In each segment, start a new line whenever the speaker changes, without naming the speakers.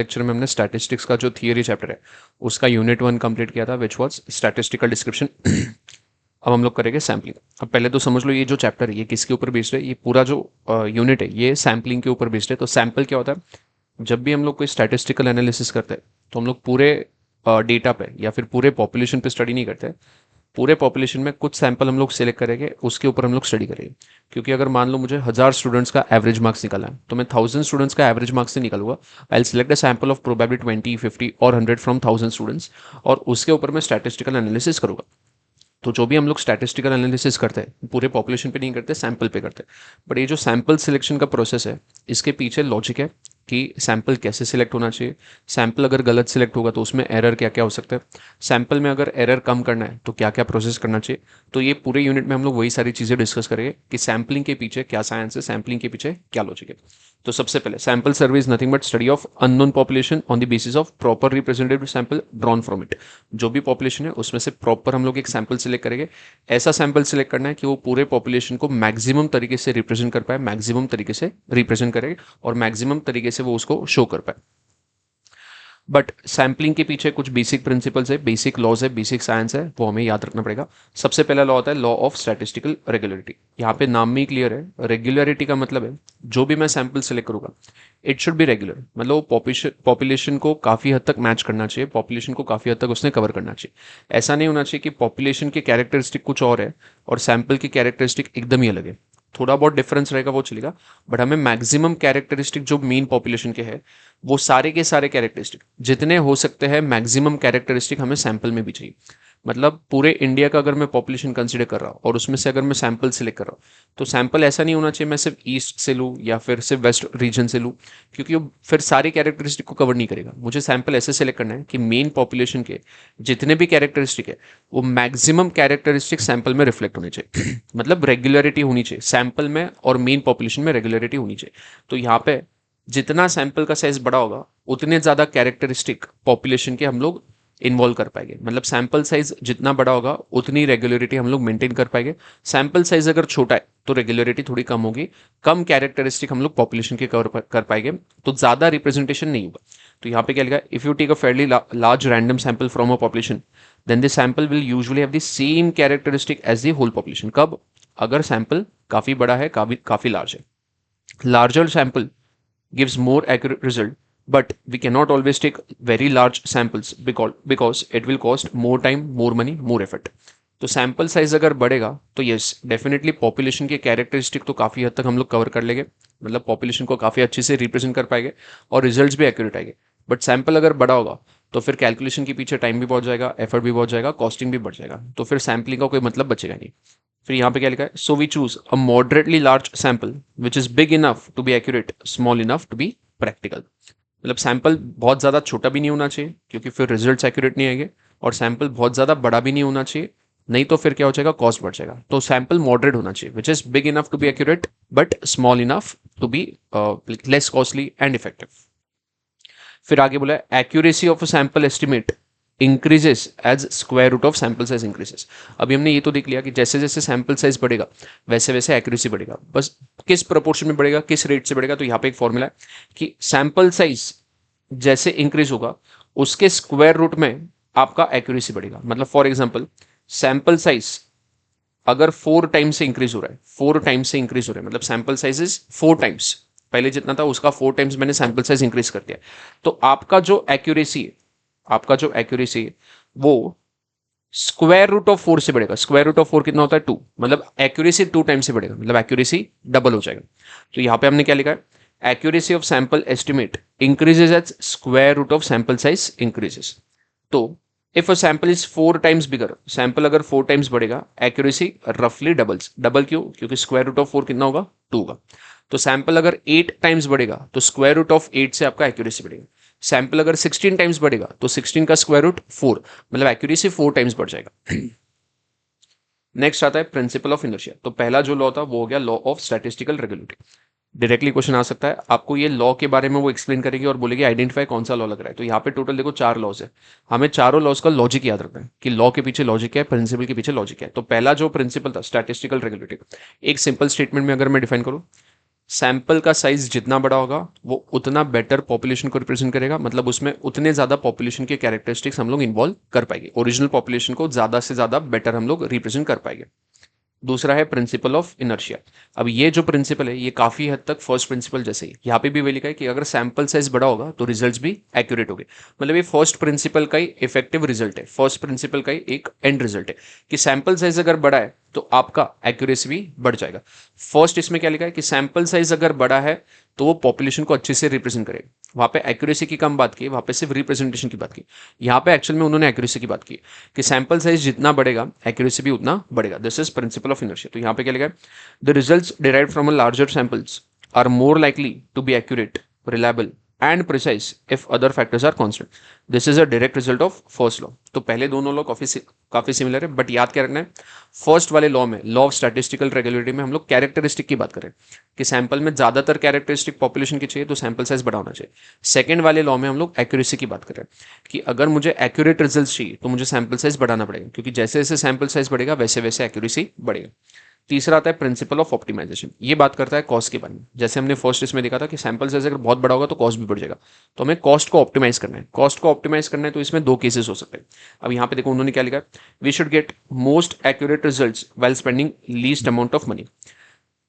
Lecture में हमने statistics का जो थियरी चैप्टर है उसका यूनिट 1 कंप्लीट किया था, विच वाज स्टैटिस्टिकल डिस्क्रिप्शन। अब हम लोग करेंगे सैम्पलिंग। अब पहले तो समझ लो ये जो चैप्टर है ये किसके ऊपर बेस्ड है। ये पूरा जो यूनिट है ये सैम्पलिंग के ऊपर बेस्ड है। तो सैम्पल क्या होता है? जब भी हम लोग कोई स्टैटिस्टिकल एनालिसिस करते हैं तो हम लोग पूरे डेटा पे या फिर पूरे पॉपुलेशन पे स्टडी नहीं करते। पूरे पॉपुलेशन में कुछ सैंपल हम लोग सिलेक्ट करेंगे, उसके ऊपर हम लोग स्टडी करेंगे। क्योंकि अगर मान लो मुझे 1000 स्टूडेंट्स का एवरेज मार्क्स निकाला है तो मैं 1000 स्टूडेंट्स का एवरेज मार्क्स से निकालूंगा। I will select a sample of probably 20, 50 और 100 फ्रॉम 1000 स्टूडेंट्स, और उसके ऊपर मैं स्टैटिस्टिकल एनालिसिस करूंगा। तो जो भी हम लोग स्टैटिस्टिकल एनालिसिस करते हैं पूरे पॉपुलेशन पे नहीं करते, सैंपल पे करते हैं। बट ये जो सैंपल सिलेक्शन का प्रोसेस है इसके पीछे लॉजिक है कि सैंपल कैसे सिलेक्ट होना चाहिए। सैंपल अगर गलत सिलेक्ट होगा तो उसमें एरर क्या क्या हो सकता है। सैंपल में अगर एरर कम करना है तो क्या क्या प्रोसेस करना चाहिए। तो ये पूरे यूनिट में हम लोग वही सारी चीज़ें डिस्कस करेंगे कि सैंपलिंग के पीछे क्या साइंस है, सैंपलिंग के पीछे क्या लॉजिक है। तो सबसे पहले sample survey is nothing but study of unknown population on the basis of proper representative sample drawn from it. जो भी पॉपुलेशन है उसमें से प्रॉपर हम लोग एक सैंपल सिलेक्ट करेंगे। ऐसा सैंपल सिलेक्ट करना है कि वो पूरे पॉपुलेशन को मैक्सिमम तरीके से रिप्रेजेंट कर पाए, मैक्सिमम तरीके से रिप्रेजेंट करे और मैक्सिमम तरीके से वो उसको शो कर पाए। बट सैम्पलिंग के पीछे कुछ बेसिक प्रिंसिपल्स है, बेसिक लॉज है, बेसिक साइंस है, वो हमें याद रखना पड़ेगा। सबसे पहला लॉ होता है लॉ ऑफ स्टैटिस्टिकल रेगुलरिटी। यहाँ पे नाम में ही क्लियर है, रेगुलरिटी का मतलब है जो भी मैं सैंपल सेलेक्ट करूंगा इट शुड बी रेगुलर। मतलब पॉपुलेशन को काफ़ी हद तक मैच करना चाहिए, पॉपुलेशन को काफ़ी हद तक उसने कवर करना चाहिए। ऐसा नहीं होना चाहिए कि पॉपुलेशन के कैरेक्टरिस्टिक कुछ और है और सैंपल की कैरेक्टरिस्टिक एकदम ही अलग है। थोड़ा बहुत डिफरेंस रहेगा वो चलेगा, बट हमें मैक्सिमम कैरेक्टरिस्टिक जो मेन पॉपुलेशन के है वो सारे के सारे कैरेक्टरिस्टिक जितने हो सकते हैं मैक्सिमम कैरेक्टरिस्टिक हमें सैंपल में भी चाहिए। मतलब पूरे इंडिया का अगर मैं पॉपुलेशन कंसीडर कर रहा हूँ और उसमें से अगर मैं सैंपल सिलेक्ट कर रहा हूँ तो सैंपल ऐसा नहीं होना चाहिए मैं सिर्फ ईस्ट से लूँ या फिर सिर्फ वेस्ट रीजन से लूँ, क्योंकि वो फिर सारी कैरेक्टरिस्टिक को कवर नहीं करेगा। मुझे सैंपल ऐसे सिलेक्ट करना है कि मेन पॉपुलेशन के जितने भी कैरेक्टरिस्टिक है वो मैक्सिमम कैरेक्टरिस्टिक सैंपल में रिफ्लेक्ट होने चाहिए। मतलब रेगुलरिटी होनी चाहिए सैंपल में और मेन पॉपुलेशन में, रेगुलरिटी होनी चाहिए। तो यहाँ पे जितना सैंपल का साइज बड़ा होगा उतने ज्यादा कैरेक्टरिस्टिक पॉपुलेशन के हम लोग इन्वॉल्व कर पाएंगे। मतलब सैंपल साइज जितना बड़ा होगा उतनी रेगुलरिटी हम लोग मेंटेन कर पाएंगे। सैंपल साइज अगर छोटा है तो रेगुलरिटी थोड़ी कम होगी, कम कैरेक्टरिस्टिक हम लोग पॉपुलेशन के कवर कर पाएंगे, तो ज्यादा रिप्रेजेंटेशन नहीं होगा। तो यहाँ पे क्या लिखा है, if you take a fairly large random sample from a population then this sample will usually have the same characteristic as the whole population. कब? अगर सैंपल काफी बड़ा है, काफी लार्ज है। Larger sample gives more accurate result, but we cannot always take very large samples because it will cost more time, more money, more effort. तो sample size अगर बढ़ेगा तो यस डेफिनेटली पॉपुलेशन के कैरेक्टरिस्टिक तो काफ़ी हद तक हम लोग कवर कर लेंगे, मतलब पॉपुलेशन को काफ़ी अच्छे से रिप्रेजेंट कर पाएंगे और रिजल्ट्स भी एक्यूरेट आएंगे। बट सैंपल अगर बड़ा होगा तो फिर कैलकुलेशन के पीछे टाइम भी बहुत जाएगा, एफर्ट भी बहुत जाएगा, कॉस्टिंग भी बढ़ जाएगा, तो फिर सैम्पलिंग का कोई मतलब बचेगा नहीं। फिर यहाँ पे क्या लिखा है, so we choose a moderately large sample which is big enough to be accurate, small enough to be practical. मतलब सैंपल बहुत ज़्यादा छोटा भी नहीं होना चाहिए क्योंकि फिर रिजल्ट्स एक्यूरेट नहीं आएंगे, और सैंपल बहुत ज़्यादा बड़ा भी नहीं होना चाहिए, नहीं तो फिर क्या हो जाएगा, कॉस्ट बढ़ जाएगा। तो सैंपल मॉडरेट होना चाहिए which is big enough to be accurate but small enough to be less costly and effective. फिर आगे बोला accuracy of a sample estimate increases as square root of sample size increases. अभी हमने ये तो देख लिया कि जैसे जैसे सैंपल साइज बढ़ेगा वैसे वैसे एक्यूरेसी बढ़ेगा, बस किस प्रोपोर्शन में बढ़ेगा, किस रेट से बढ़ेगा। तो यहाँ पे एक फॉर्मूला है कि सैंपल साइज जैसे इंक्रीज होगा उसके स्क्वायर रूट में आपका एक्यूरेसी बढ़ेगा। मतलब फॉर एग्जाम्पल सैंपल साइज अगर 4 टाइम्स से इंक्रीज हो रहा है, 4 टाइम्स से इंक्रीज हो रहा है, मतलब सैंपल साइज इज 4 टाइम्स, पहले जितना था उसका 4 टाइम्स मैंने सैंपल साइज इंक्रीज कर दिया, तो आपका जो एक्यूरेसी है, आपका जो एक्यूरेसी है वो स्क्वायर रूट ऑफ 4 से बढ़ेगा। स्क्वायर रूट ऑफ 4 कितना होता है 2, मतलब एक्यूरेसी 2 टाइम्स से बढ़ेगा, मतलब एक्यूरेसी डबल हो जाएगा। तो यहाँ पे हमने क्या लिखा है, accuracy of sample estimate increases as square root of sample size increases. तो if a sample is 4 times bigger, sample अगर 4 टाइम्स बढ़ेगा एक्यूरेसी रफली डबल्स। डबल क्यों? क्योंकि स्क्वायर रूट ऑफ 4 कितना होगा, 2 होगा। तो सैंपल अगर 8 टाइम्स बढ़ेगा तो स्क्वायर रूट ऑफ 8 से आपका एक्यूरेसी बढ़ेगा। सैंपल अगर 16 टाइम्स बढ़ेगा तो 16 का स्क्वायर रूट 4, मतलब एक्यूरेसी 4 टाइम्स बढ़ जाएगा। नेक्स्ट आता है प्रिंसिपल ऑफ इनर्शिया। तो पहला जो लॉ था वो हो गया law of statistical regularity. Directly question आ सकता है आपको, ये लॉ के बारे में वो एक्सप्लेन करेंगे और बोलेगी आइडेंटिफाई कौन सा लॉ लग रहा है। तो यहाँ पे टोटल देखो 4 लॉज है, हमें चारों लॉज का लॉजिक याद रखना है कि लॉ के पीछे लॉजिक है, प्रिंसिपल के पीछे लॉजिक है। तो पहला जो प्रिंसिपल था स्टैटिस्टिकल रेगुलेरिटी, एक सिंपल स्टेटमेंट में अगर मैं डिफाइन करूँ, सैंपल का साइज जितना बड़ा होगा वो उतना बेटर पॉपुलेशन को रिप्रेजेंट करेगा, मतलब उसमें उतने ज़्यादा पॉपुलेशन के कैरेक्टरिस्टिक्स हम लोग इन्वॉल्व कर पाएंगे, ओरिजिनल पॉपुलेशन को ज़्यादा से ज़्यादा बेटर हम लोग रिप्रेजेंट कर पाएंगे। दूसरा है प्रिंसिपल ऑफ इनर्शिया। अब ये जो प्रिंसिपल है ये काफी हद तक फर्स्ट प्रिंसिपल जैसे ही, यहाँ पे भी वही लिखा है कि अगर सैंपल साइज बड़ा होगा तो रिजल्ट्स भी एक्यूरेट होंगे। मतलब ये फर्स्ट प्रिंसिपल का ही इफेक्टिव रिजल्ट है, फर्स्ट प्रिंसिपल का ही एक एंड रिजल्ट है कि सैंपल साइज अगर बड़ा है तो आपका एक्यूरेसी भी बढ़ जाएगा। फर्स्ट इसमें क्या लिखा है कि सैंपल साइज अगर बड़ा है तो वो पॉपुलेशन को अच्छे से रिप्रेजेंट करेगा। वहां पे एक्यूरेसी की कम बात की, वहां पे सिर्फ रिप्रेजेंटेशन की बात की। यहाँ पे एक्चुअल में उन्होंने एक्यूरेसी की बात की कि सैंपल साइज जितना बढ़ेगा एक्यूरेसी भी उतना बढ़ेगा। This is principle of inertia. तो यहाँ पे क्या लिखा है, the results derived from a larger samples are more likely to be accurate, reliable and precise if other factors are constant. This is a direct result of first law. तो पहले दोनों law काफी सिमिलर है, but याद क्या रखना है, first वाले लॉ में, लॉ ऑफ स्टैटिस्टिकल रेगुलेरिटी में हम लोग कैरेक्टरिस्टिक की बात करें कि सैंपल में ज्यादातर कैरेक्टरिस्टिक पॉपुलेशन की चाहिए तो सैंपल साइज बड़ा होना चाहिए। सेकंड वाले लॉ में हम लोग एक्यूरेसी की बात करें कि अगर मुझे एक्यूरेट रिजल्ट चाहिए तो मुझे सैंपल साइज बढ़ाना पड़ेगा, क्योंकि जैसे जैसे सैंपल साइज बढ़ेगा वैसे वैसे एक्यूरेसी बढ़ेगा। तीसरा आता है प्रिंसिपल ऑफ ऑप्टिमाइजेशन। ये बात करता है कॉस्ट के बारे में। जैसे हमने फर्स्ट इसमें देखा था कि सैंपल साइज अगर बहुत बड़ा होगा तो कॉस्ट भी बढ़ जाएगा, तो हमें कॉस्ट को ऑप्टिमाइज करना है। कॉस्ट को ऑप्टिमाइज करना है तो इसमें दो केसेस हो सकते हैं। अब यहाँ पे देखो उन्होंने क्या लिखा है, we should get most accurate results while spending least amount of money.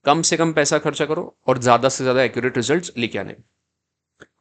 कम से कम पैसा खर्चा करो और ज्यादा से ज्यादा एक्यूरेट रिजल्ट्स लेके आने।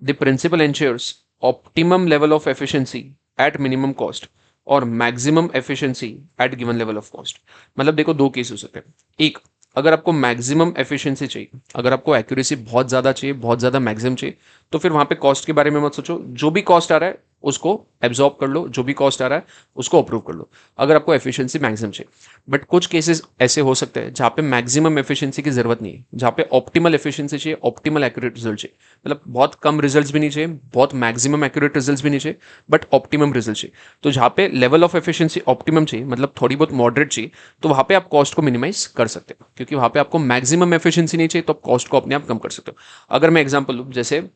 The principle ensures optimum level of efficiency at minimum cost और maximum efficiency at given level of cost. मतलब देखो दो केस हो सकते हैं। एक, अगर आपको मैक्सिमम एफिशिएंसी चाहिए, अगर आपको एक्यूरेसी बहुत ज्यादा चाहिए, बहुत ज्यादा मैक्सिमम चाहिए, तो फिर वहां पे कॉस्ट के बारे में मत सोचो, जो भी कॉस्ट आ रहा है उसको एब्जॉर्ब कर लो, जो भी कॉस्ट आ रहा है उसको अप्रूव कर लो, अगर आपको एफिशिएंसी मैक्सिमम चाहिए। बट कुछ केसेस ऐसे हो सकते हैं जहां पे मैक्सिमम एफिशिएंसी की जरूरत नहीं है, जहां पे ऑप्टिमल एफिशिएंसी चाहिए, ऑप्टिमल एक्यूरेट रिजल्ट चाहिए। मतलब बहुत कम रिजल्ट्स भी नहीं चाहिए, बहुत मैक्सिमम एक्यूरेट रिजल्ट्स भी नहीं चाहिए, बट ऑप्टिमम रिजल्ट चाहिए। तो जहां पे लेवल ऑफ एफिशिएंसी ऑप्टिमम चाहिए, मतलब थोड़ी बहुत मॉडरेट चाहिए, तो वहां पे आप कॉस्ट को मिनिमाइज कर सकते हो, क्योंकि वहां पे आपको मैक्सिमम एफिशिएंसी नहीं चाहिए तो आप कॉस्ट को अपने आप कम कर सकते हो। अगर मैं एग्जांपल लूं, जैसे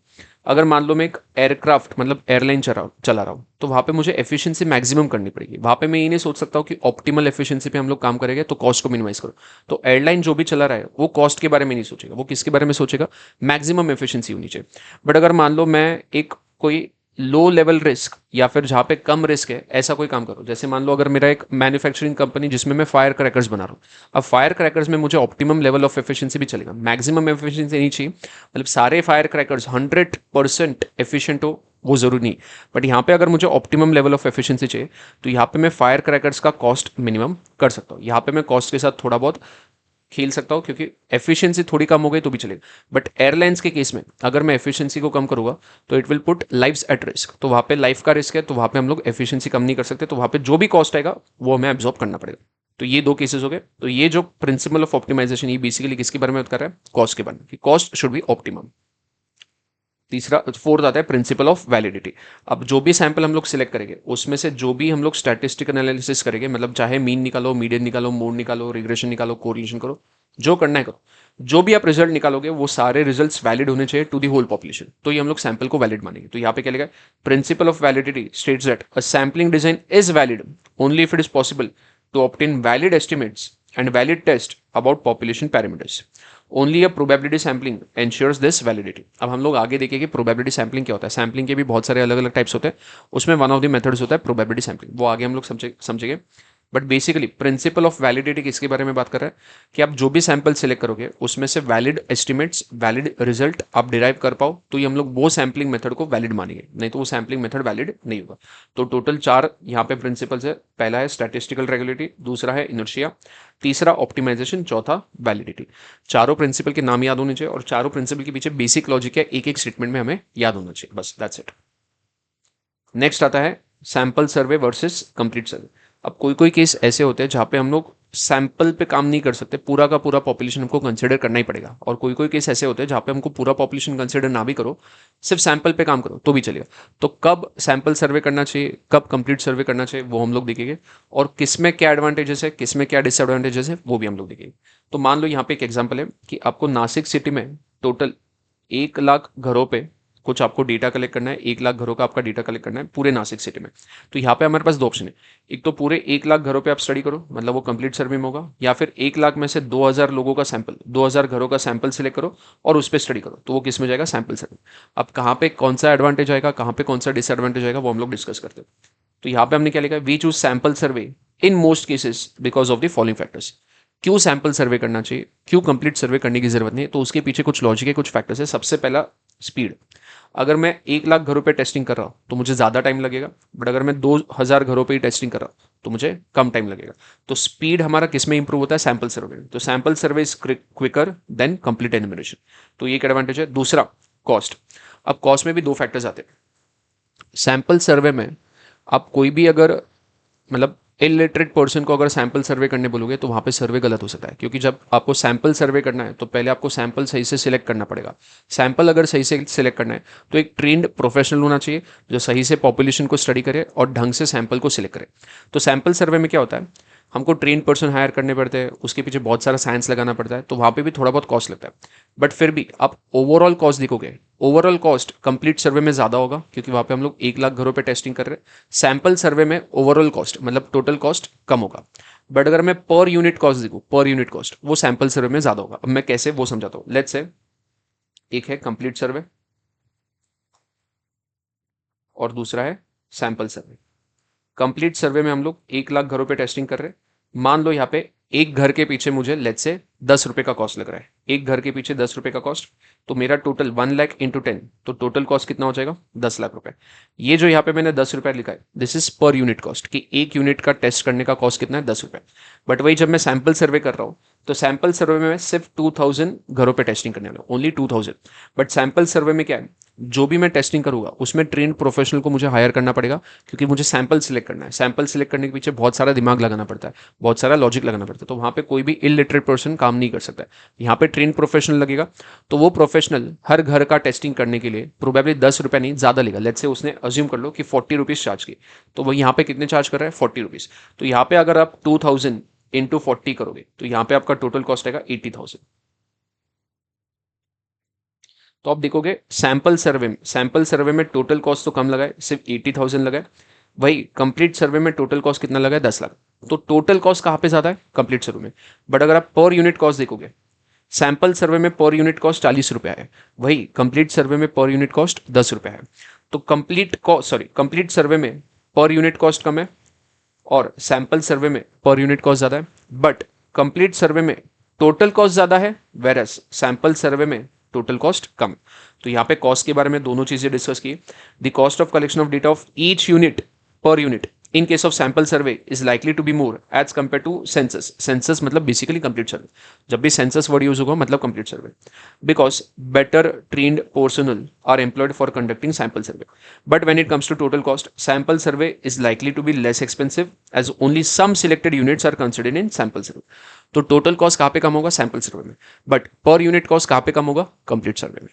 अगर मान लो मैं एक एयरक्राफ्ट मतलब एयरलाइन चला रहा हूँ, तो वहां पे मुझे एफिशिएंसी मैक्सिमम करनी पड़ेगी। वहां पे मैं ये नहीं सोच सकता हूँ कि ऑप्टिमल एफिशिएंसी पे हम लोग काम करेंगे तो कॉस्ट को मिनिमाइज करो। तो एयरलाइन जो भी चला रहा है वो कॉस्ट के बारे में नहीं सोचेगा, वो किसके बारे में सोचेगा, मैक्सिमम एफिशिएंसी होनी चाहिए। बट अगर मान लो मैं एक कोई लो लेवल रिस्क या फिर जहां पे कम रिस्क है ऐसा कोई काम करो, जैसे मान लो अगर मेरा एक मैन्युफैक्चरिंग कंपनी जिसमें मैं फायर क्रैकर्स बना रहा हूँ, अब फायर क्रैकर्स में मुझे ऑप्टिमम लेवल ऑफ एफिशिएंसी भी चलेगा, मैक्सिमम एफिशिएंसी नहीं चाहिए। मतलब सारे फायर क्रैकर्स 100% एफिशिएंट हो वो जरूरी नहीं, बट यहाँ पे अगर मुझे ऑप्टिमम लेवल ऑफ एफिशिएंसी चाहिए तो यहाँ पे मैं फायर क्रैकर्स का कॉस्ट मिनिमम कर सकता हूँ। यहाँ पे मैं कॉस्ट के साथ थोड़ा बहुत खेल सकता हूँ क्योंकि एफिशिएंसी थोड़ी कम हो गई तो भी चलेगा। बट एयरलाइंस के केस में अगर मैं एफिशिएंसी को कम करूंगा तो it will put lives at risk, तो वहां पे लाइफ का रिस्क है, तो वहां पे हम लोग एफिशिएंसी कम नहीं कर सकते, तो वहां पे जो भी कॉस्ट आएगा वो हमें एब्जॉर्ब करना पड़ेगा। तो ये दो केसेस हो गए। तो ये जो प्रिंसिपल ऑफ ऑप्टिमाइजेशन ये बेसिकली किसके बारे में बात कर रहा है, कॉस्ट के बारे में, कि कॉस्ट शुड बी ऑप्टिमम। तीसरा फोर्थ आता है प्रिंसिपल ऑफ वैलिडिटी। अब जो भी सैंपल हम लोग सिलेक्ट करेंगे उसमें से जो भी हम लोग स्टैटिस्टिकल एनालिसिस करेंगे, मतलब चाहे मीन निकालो, मीडियन निकालो, मोड निकालो, रिग्रेशन निकालो, कोरिलेशन करो, जो करना है करो, जो भी आप रिजल्ट निकालोगे वो सारे रिजल्ट्स वैलिड होने चाहिए टू दी होल पॉपुलेशन, तो ये हम लोग सैंपल को वैलिड मानेंगे। तो यहाँ पे क्या लिखा है, principle of validity states that a sampling design is valid only if it is possible to obtain valid estimates and valid test about population parameters. Only a probability sampling ensures this validity. अब हम लोग आगे देखेंगे probability sampling क्या होता है। Sampling के भी बहुत सारे अलग अलग टाइप्स होते हैं, उसमें वन ऑफ द मेथड्स होता है probability sampling, वो आगे हम लोग समझेंगे। But basically principle of validity किसके बारे में बात कर रहा है कि आप जो भी सैंपल सिलेक्ट करोगे उसमें से वैलिड एस्टिमेट्स, वैलिड रिजल्ट आप डिराइव कर पाओ तो ये हम लोग वो सैम्पलिंग मेथड को वैलिड मानेंगे, नहीं तो वो सैम्पलिंग मेथड वैलिड नहीं होगा। तो टोटल 4 यहाँ पे प्रिंसिपल्स है। पहला है स्टैटिस्टिकल रेगुलेरिटी, दूसरा है इनर्शिया, तीसरा ऑप्टिमाइजेशन, चौथा वैलिडिटी। चारों प्रिंसिपल के नाम याद होने चाहिए और चारों प्रिंसिपल के पीछे बेसिक लॉजिक है, एक एक स्टेटमेंट में हमें याद होना चाहिए, बस दैट्स इट। नेक्स्ट आता है सैंपल सर्वे वर्सेस कंप्लीट सर्वे। अब कोई कोई केस ऐसे होते हैं जहाँ पे हम लोग सैंपल पे काम नहीं कर सकते, पूरा का पूरा पॉपुलेशन हमको कंसिडर करना ही पड़ेगा, और कोई कोई केस ऐसे होते हैं जहाँ पे हमको पूरा पॉपुलेशन कंसिडर ना भी करो, सिर्फ सैंपल पे काम करो तो भी चलेगा। तो कब सैंपल सर्वे करना चाहिए, कब कंप्लीट सर्वे करना चाहिए, वो हम लोग देखेंगे, और किसमें क्या एडवांटेजेस है, किसमें क्या डिसएडवांटेजेस है, वो भी हम लोग देखेंगे। तो मान लो यहाँ पे एक एग्जाम्पल है कि आपको नासिक सिटी में टोटल 1 लाख घरों पे कुछ आपको डेटा कलेक्ट करना है, 1 लाख घरों का आपका डेटा कलेक्ट करना है पूरे नासिक सिटी में। तो यहाँ पे हमारे पास 2 ऑप्शन है, एक तो पूरे 1 लाख घरों पे आप स्टडी करो, मतलब वो कंप्लीट सर्वे में होगा, या फिर 1 लाख में से 2,000 लोगों का सैंपल, 2,000 घरों का सैंपल सिलेक्ट करो और उस पर स्टडी करो, तो वो किस में जाएगा, सैंपल सर्वे। अब कहाँ पे कौन सा एडवांटेज आएगा, कहाँ पे कौन सा डिसएडवांटेज आएगा, वो हम लोग डिस्कस करते हैं। तो यहाँ पे हमने क्या लिखा है, we choose sample survey in most cases because of the following factors. क्यों सैंपल सर्वे करना चाहिए, क्यों कंप्लीट सर्वे करने की जरूरत नहीं है, तो उसके पीछे कुछ लॉजिक है, कुछ फैक्टर्स है। सबसे पहला, स्पीड। अगर मैं 1 लाख घरों पे टेस्टिंग कर रहा हूँ तो मुझे ज़्यादा टाइम लगेगा, बट अगर मैं 2,000 घरों पे ही टेस्टिंग कर रहा हूँ तो मुझे कम टाइम लगेगा। तो स्पीड हमारा किस में इंप्रूव होता है, सैंपल सर्वे में। तो sample survey is quicker than complete enumeration, तो ये एक एडवांटेज है। दूसरा, कॉस्ट। अब कॉस्ट में भी 2 फैक्टर्स आते हैं। सैंपल सर्वे में आप कोई भी अगर, मतलब इलिटरेट पर्सन को अगर सैंपल सर्वे करने बोलोगे तो वहाँ पे सर्वे गलत हो सकता है, क्योंकि जब आपको सैंपल सर्वे करना है तो पहले आपको सैंपल सही से सिलेक्ट करना पड़ेगा। सैंपल अगर सही से सिलेक्ट करना है तो एक ट्रेंड प्रोफेशनल होना चाहिए जो सही से पॉपुलेशन को स्टडी करे और ढंग से सैंपल को सिलेक्ट करे। तो सैंपल सर्वे में क्या होता है, हमको ट्रेन पर्सन हायर करने पड़ते हैं, उसके पीछे बहुत सारा साइंस लगाना पड़ता है, तो वहाँ पे भी थोड़ा बहुत कॉस्ट लगता है। बट फिर भी आप ओवरऑल कॉस्ट देखोगे, ओवरऑल कॉस्ट कंप्लीट सर्वे में ज़्यादा होगा, क्योंकि वहाँ पे हम लोग 1 लाख घरों पे टेस्टिंग कर रहे हैं। सैंपल सर्वे में ओवरऑल कॉस्ट मतलब टोटल कॉस्ट कम होगा। बट अगर मैं पर यूनिट कॉस्ट देखूँ, पर यूनिट कॉस्ट वो सैंपल सर्वे में ज़्यादा होगा। अब मैं कैसे, वो समझाता हूँ। लेट्स से एक है कंप्लीट सर्वे और दूसरा है सैंपल सर्वे। कंप्लीट सर्वे में हम लोग 1 लाख घरों पे टेस्टिंग कर रहे हैं। मान लो यहाँ पे एक घर के पीछे मुझे लेट्स से 10 रुपए का कॉस्ट लग रहा है, एक घर के पीछे 10 रुपए का कॉस्ट। तो मेरा टोटल 1 लाख इंटू 10, तो टोटल कॉस्ट कितना हो जाएगा, 10 लाख रुपए। ये जो यहाँ पे मैंने 10 रुपए लिखा है, this is per unit cost, कि एक यूनिट का टेस्ट करने का कॉस्ट कितना है, 10 रुपए। बट वही जब मैं सैंपल सर्वे कर रहा हूँ तो सैंपल सर्वे में मैं सिर्फ 2,000 घरों पे टेस्टिंग करने वाला हूँ, ओनली 2,000। बट सैंपल सर्वे में क्या है, जो भी मैं टेस्टिंग करूंगा उसमें ट्रेंड प्रोफेशनल को मुझे हायर करना पड़ेगा, क्योंकि मुझे सैंपल सिलेक्ट करना है। सैंपल सिलेक्ट करने के पीछे बहुत सारा दिमाग लगाना पड़ता है, बहुत सारा लॉजिक लगाना पड़ता है, तो वहाँ पे कोई भी इलिटरेट पर्सन काम नहीं कर सकता है। यहाँ पे ट्रेंड प्रोफेशनल लगेगा, तो वो प्रोफेशनल हर घर का टेस्टिंग करने के लिए प्रोबेबली 10 रुपए नहीं ज़्यादा लेगा। लेट्स से उसने अज्यूम कर लो कि 40 रुपीज़ चार्ज की, तो वो यहाँ पे कितने चार्ज कर रहा है, 40 रुपीज़। तो यहाँ पे अगर आप 2,000 इंटू 40 करोगे तो यहाँ पे आपका टोटल कॉस्ट आएगा 80,000। तो आप देखोगे सैंपल सर्वे में टोटल कॉस्ट तो कम लगा है, सिर्फ 80,000 लगा है। वही कंप्लीट सर्वे में टोटल कॉस्ट कितना लगा है, 10 लाख। तो टोटल कॉस्ट कहाँ पे ज़्यादा है, कंप्लीट सर्वे में। बट अगर आप पर यूनिट कॉस्ट देखोगे, सैंपल सर्वे में पर यूनिट कॉस्ट 40 रुपया है, वही कंप्लीट सर्वे में पर यूनिट कॉस्ट 10 रुपया है। तो कंप्लीट सर्वे में पर यूनिट कॉस्ट कम है और सैंपल सर्वे में पर यूनिट कॉस्ट ज़्यादा है। बट कंप्लीट सर्वे में टोटल कॉस्ट ज़्यादा है, वेरस सैंपल सर्वे में टोटल कॉस्ट कम। तो यहाँ पे कॉस्ट के बारे में दोनों चीज़ें डिस्कस की। The cost of collection of data of each unit per unit in case of sample survey is likely to be more as compare to census. Census मतलब बेसिकली कंप्लीट सर्वे, जब भी census word use होगा मतलब complete survey, because better trained personal are employed for conducting sample survey. But when it comes to total cost, sample survey is likely to be less expensive as only some selected units are considered in sample survey. तो total cost कहाँ पे कम होगा, sample survey में। But per unit cost कहाँ पे कम होगा, complete सर्वे में।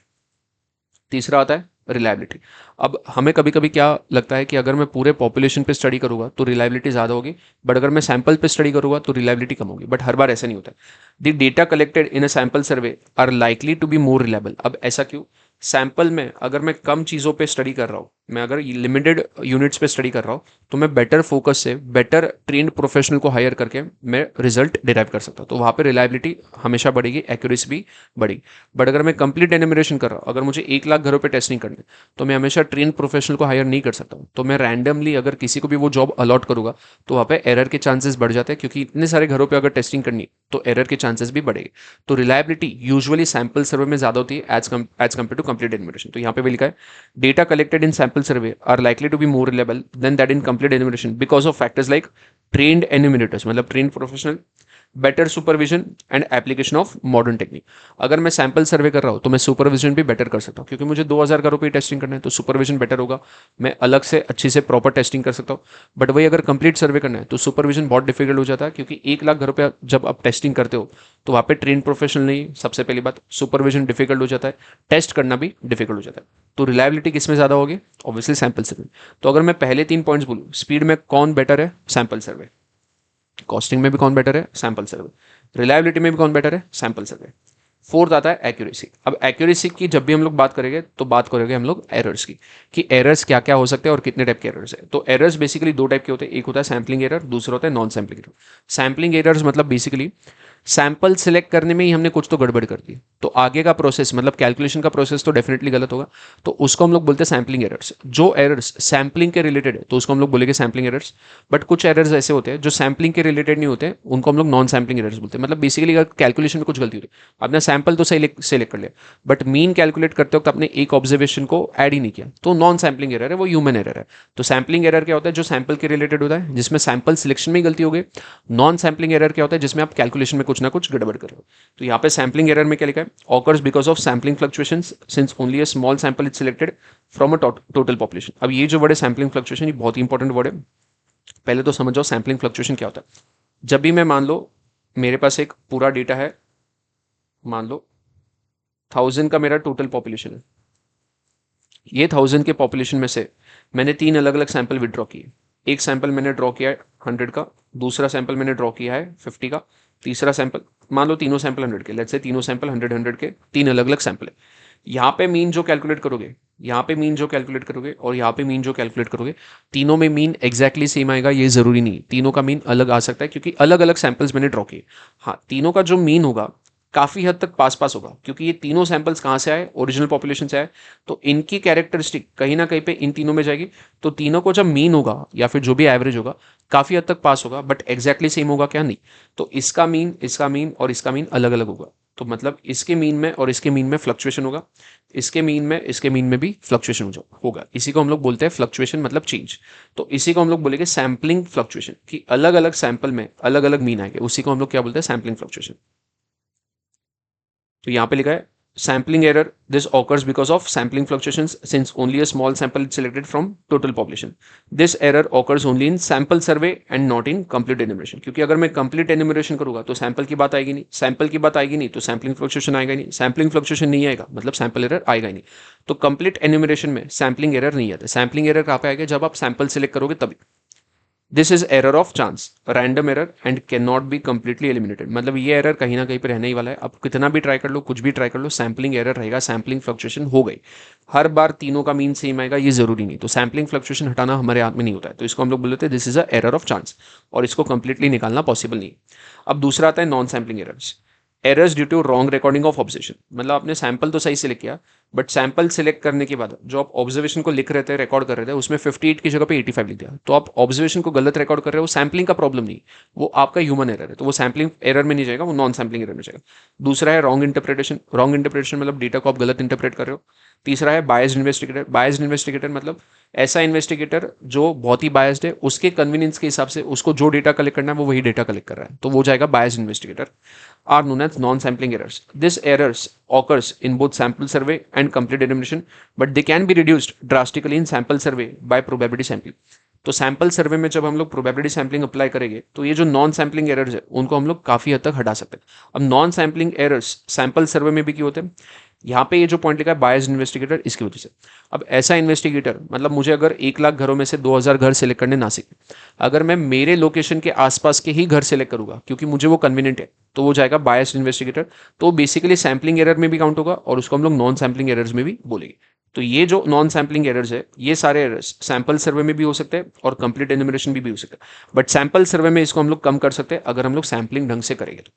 तीसरा आता है रिलायबिलिटी। अब हमें कभी कभी क्या लगता है कि अगर मैं पूरे पॉपुलेशन पे स्टडी करूंगा तो रिलायबिलिटी ज़्यादा होगी, बट अगर मैं सैंपल पे स्टडी करूंगा तो रिलायबिलिटी कम होगी। बट हर बार ऐसा नहीं होता है। The data collected in a sample survey are likely to be more reliable. अब ऐसा क्यों, सैंपल में अगर मैं कम चीज़ों पे स्टडी कर रहा हूँ, मैं अगर लिमिटेड यूनिट्स पे स्टडी कर रहा हूँ, तो मैं बेटर फोकस से बेटर ट्रेंड प्रोफेशनल को हायर करके मैं रिजल्ट डिराइव कर सकता हूँ। तो वहाँ पे रिलायबिलिटी हमेशा बढ़ेगी, एक्यूरेसी भी बढ़ेगी। बट अगर मैं कंप्लीट एनिमिनेशन कर रहा हूँ, अगर मुझे 1 लाख घरों पे टेस्टिंग करनी है, तो मैं हमेशा ट्रेन प्रोफेशनल को हायर नहीं कर सकता हूँ। तो मैं रैंडमली अगर किसी को भी वो जॉब अलॉट करूँगा तो वहाँ पे एरर के चांसेस बढ़ जाते हैं, क्योंकि इतने सारे घरों पे अगर टेस्टिंग करनी तो एरर के चांसेस भी बढ़ेंगे। तो रिलायबिलिटी यूजुअली सैंपल सर्वे में ज़्यादा होती है as compare to complete enumeration. तो यहाँ पे भी लिखा है data collected in sample survey are likely to be more reliable than that in complete enumeration because of factors like trained enumerators मतलब trained professional, better supervision and application of modern technique. अगर मैं sample survey कर रहा हूँ तो मैं supervision भी better कर सकता हूँ, क्योंकि मुझे 2,000 घरों पे टेस्टिंग करना है तो सुपरविजन बेटर होगा, मैं अलग से अच्छी से प्रॉपर टेस्टिंग कर सकता हूँ। बट वही अगर कंप्लीट सर्वे करना है तो सुपरविजन बहुत डिफिकल्ट हो जाता है, क्योंकि 1 लाख घरों पे जब आप टेस्टिंग करते हो तो वहाँ पे ट्रेन प्रोफेशनल नहीं, सबसे पहली बात सुपरविजन डिफिकल्ट हो जाता है, टेस्ट करना भी डिफिकल्ट हो जाता है। तो रिलायबिलिटी किस में ज़्यादा होगी, ऑब्वियसली सैंपल सर्वे। तो अगर मैं पहले 3 पॉइंट्स बोलूँ, स्पीड में कौन बेटर है, सैंपल सर्वे। कॉस्टिंग में भी कौन बेटर है, सैंपल सर्वे। रिलायबिलिटी में भी कौन बेटर है, सैंपल सर्वे। फोर्थ आता है एक्यूरेसी। अब एक्यूरेसी की जब भी हम लोग बात करेंगे तो बात करेंगे हम लोग एरर्स की, कि एरर्स क्या क्या हो सकते हैं और कितने टाइप के एरर्स है। तो एरर्स बेसिकली दो टाइप के होते हैं, एक होता है सैम्पलिंग एरर, दूसरा होता है non sampling error. Sampling errors मतलब बेसिकली सैंपल सिलेक्ट करने में ही हमने कुछ तो गड़बड़ कर दी, तो आगे का प्रोसेस मतलब कैलकुलेशन का प्रोसेस तो डेफिनेटली गलत होगा, तो उसको हम लोग बोलते हैं सैम्पलिंग एरर्स। जो एरर्स सैम्पलिंग के रिलेटेड है तो उसको हम लोग बोलेंगे सैम्पलिंग एरर्स। बट कुछ एरर्स ऐसे होते हैं जो सैम्पलिंग के रिलेटेड नहीं होते, उनको हम लोग नॉन सैम्पलिंग एरर्स बोलते हैं। मतलब बेसिकली अगर कैलकुलेशन में कुछ गलती होती है, आपने सैंपल तो सही सेलेक्ट कर लिया बट मीन कैलकुलेट करते वक्त आपने एक ऑब्जर्वेशन को ऐड ही नहीं किया, तो नॉन सैम्पलिंग एरर है, वो ह्यूमन एरर है। तो सैम्पलिंग एरर क्या होता है, जो सैंपल के रिलेटेड होता है, जिसमें सैंपल सिलेक्शन में ही गलती हो गई। नॉन सैम्पलिंग एरर क्या होता है, जिसमें आप कैलकुलेशन में कुछ ना कुछ गड़बड़ कर रहे हो। तो यहाँ पे सैम्पलिंग एरर में क्या लिखा है, occurs because of sampling fluctuations since only a small sample is selected from a total population. अब ये जो वर्ड है सैम्पलिंग फ्लक्चुएशन, ये बहुत ही इंपॉर्टेंट वर्ड है। पहले तो समझ जाओ सैम्पलिंग फ्लक्चुएशन क्या होता है। जब भी मैं मान लो मेरे पास एक पूरा डेटा है, मान लो 1000 का मेरा टोटल पॉपुलेशन है, ये 1000 के पॉपुलेशन में से मैंने तीन अलग अलग सैंपल विड्रॉ किए। एक सैंपल मैंने ड्रॉ किया है 100 का, दूसरा सैंपल मैंने ड्रॉ किया है 50 का, तीसरा सैंपल, मान लो तीनों सैंपल 100 के, लेट्स से तीनों सैंपल 100 के, तीन अलग अलग सैंपल है। यहाँ पे मीन जो कैलकुलेट करोगे, यहाँ पे मीन जो कैलकुलेट करोगे और यहाँ पे मीन जो कैलकुलेट करोगे, तीनों में मीन एग्जैक्टली सेम आएगा ये जरूरी नहीं, तीनों का मीन अलग आ सकता है क्योंकि अलग अलग सैंपल्स मैंने ड्रॉ किए। हाँ, तीनों का जो मीन होगा काफी हद तक पास पास होगा, क्योंकि ये तीनों सैंपल्स कहाँ से आए, ओरिजिनल पॉपुलेशन से आए, तो इनकी कैरेक्टरिस्टिक कहीं ना कहीं पे इन तीनों में जाएगी। तो तीनों को जब मीन होगा या फिर जो भी एवरेज होगा काफी हद तक पास होगा, बट एग्जैक्टली सेम होगा क्या, नहीं। तो इसका मीन और इसका मीन अलग अलग होगा, तो मतलब इसके मीन में और इसके मीन में फ्लक्चुएशन होगा, इसके मीन में भी फ्लक्चुएशन होगा। इसी को हम लोग बोलते हैं फ्लक्चुएशन मतलब चेंज। तो इसी को हम लोग बोलेंगे सैम्पलिंग फ्लक्चुएशन, कि अलग अलग सैंपल में अलग अलग मीन आएंगे, उसी को हम लोग क्या बोलते हैं, सैम्पलिंग फ्लक्चुएशन। तो यहाँ पे लिखा है sampling error, this occurs because of sampling fluctuations since only a small sample is selected from total population. This error occurs only in sample survey and not in complete enumeration. क्योंकि अगर मैं complete एनिमरेशन करूंगा तो sample की बात आएगी नहीं, sample की बात आएगी नहीं तो सैम्पलिंग फ्लक्चुएशन आएगा नहीं, सैम्पलिंग फ्लक्चुएशन नहीं आएगा मतलब सैंपल एरर आएगा ही नहीं। तो कंप्लीट एनिमरेशन में सैम्पलिंग एरर नहीं आता। सैम्पलिंग एरर कहाँ पे आएगा, जब आप सैंपल सिलेक्ट करोगे तभी। This is error of chance, random error and can not be completely eliminated. मतलब ये एरर कहीं ना कहीं पे रहने ही वाला है, अब कितना भी ट्राई कर लो, कुछ भी ट्राई कर लो, सैम्पलिंग एरर रहेगा, सैम्पलिंग फ्लक्चुएशन हो गई। हर बार तीनों का मीन सेम आएगा ये जरूरी नहीं, तो सैम्पलिंग फ्लक्चुएशन हटाना हमारे हाथ में नहीं होता है, तो इसको हम लोग बोलते हैं this is a error of chance, और इसको कंप्लीटली निकालना पॉसिबल नहीं। अब दूसरा आता है non sampling errors. Errors due to wrong recording of observation, मतलब आपने सैंपल तो सही सिलेक्ट किया, बट सैंपल सिलेक्ट करने के बाद जो आप ऑब्जर्वेशन को लिख रहे थे, रिकॉर्ड कर रहे थे, उसमें 58 की जगह पे 85 लिख दिया, तो आप ऑब्जर्वेशन को गलत रिकॉर्ड कर रहे हो। सैम्पलिंग का प्रॉब्लम नहीं, वो आपका ह्यूमन एरर है, तो वो सैम्पलिंग एरर में नहीं जाएगा, वो नॉन सैम्पलिंग एरर में जाएगा। दूसरा है रॉन्ग इंटरप्रिटेशन। रॉन्ग इंटरप्रिटेशन मतलब डेटा को आप गलत इंटरप्रेट कर रहे हो। तीसरा है बायस्ड इन्वेस्टिगेटर। बायस्ड इन्वेस्टिगेटर मतलब ऐसा इन्वेस्टिगेटर जो बहुत ही बायस्ड है, उसके कन्वीनियंस के हिसाब से उसको जो डेटा कलेक्ट करना है वो वही डेटा कलेक्ट कर रहा है, तो वो जाएगा biased investigator. Are known as non sampling errors. This errors occurs in both sample survey and complete elimination, but they can be reduced drastically in sample survey by probability sampling। तो sample survey में जब हम लोग probability sampling apply करेंगे तो ये जो non sampling errors है उनको हम लोग काफी हद तक हटा सकते हैं। अब non sampling errors sample survey में भी क्यों होते हैं, यहाँ पे ये जो पॉइंट लिखा है बायस्ड इन्वेस्टिगेटर, इसकी वजह से। अब ऐसा इन्वेस्टिगेटर मतलब मुझे अगर 1 लाख घरों में से 2000 घर सिलेक्ट करने ना सीखे, अगर मैं मेरे लोकेशन के आसपास के ही घर सिलेक्ट करूंगा क्योंकि मुझे वो कन्वीनियंट है, तो वो जाएगा बायस्ड इन्वेस्टिगेटर। तो बेसिकली सैम्पलिंग एरर में भी काउंट होगा और उसको हम लोग नॉन सैम्पलिंग एरर्स में भी बोलेंगे। तो ये जो नॉन सैम्पलिंग एरर्स है, ये सारे एरर्स सैंपल सर्वे में भी हो सकते हैं और कंप्लीट एनिमरेशन भी हो सकता है, बट सैंपल सर्वे में इसको हम लोग कम कर सकते हैं अगर हम लोग सैम्पलिंग ढंग से करेंगे तो।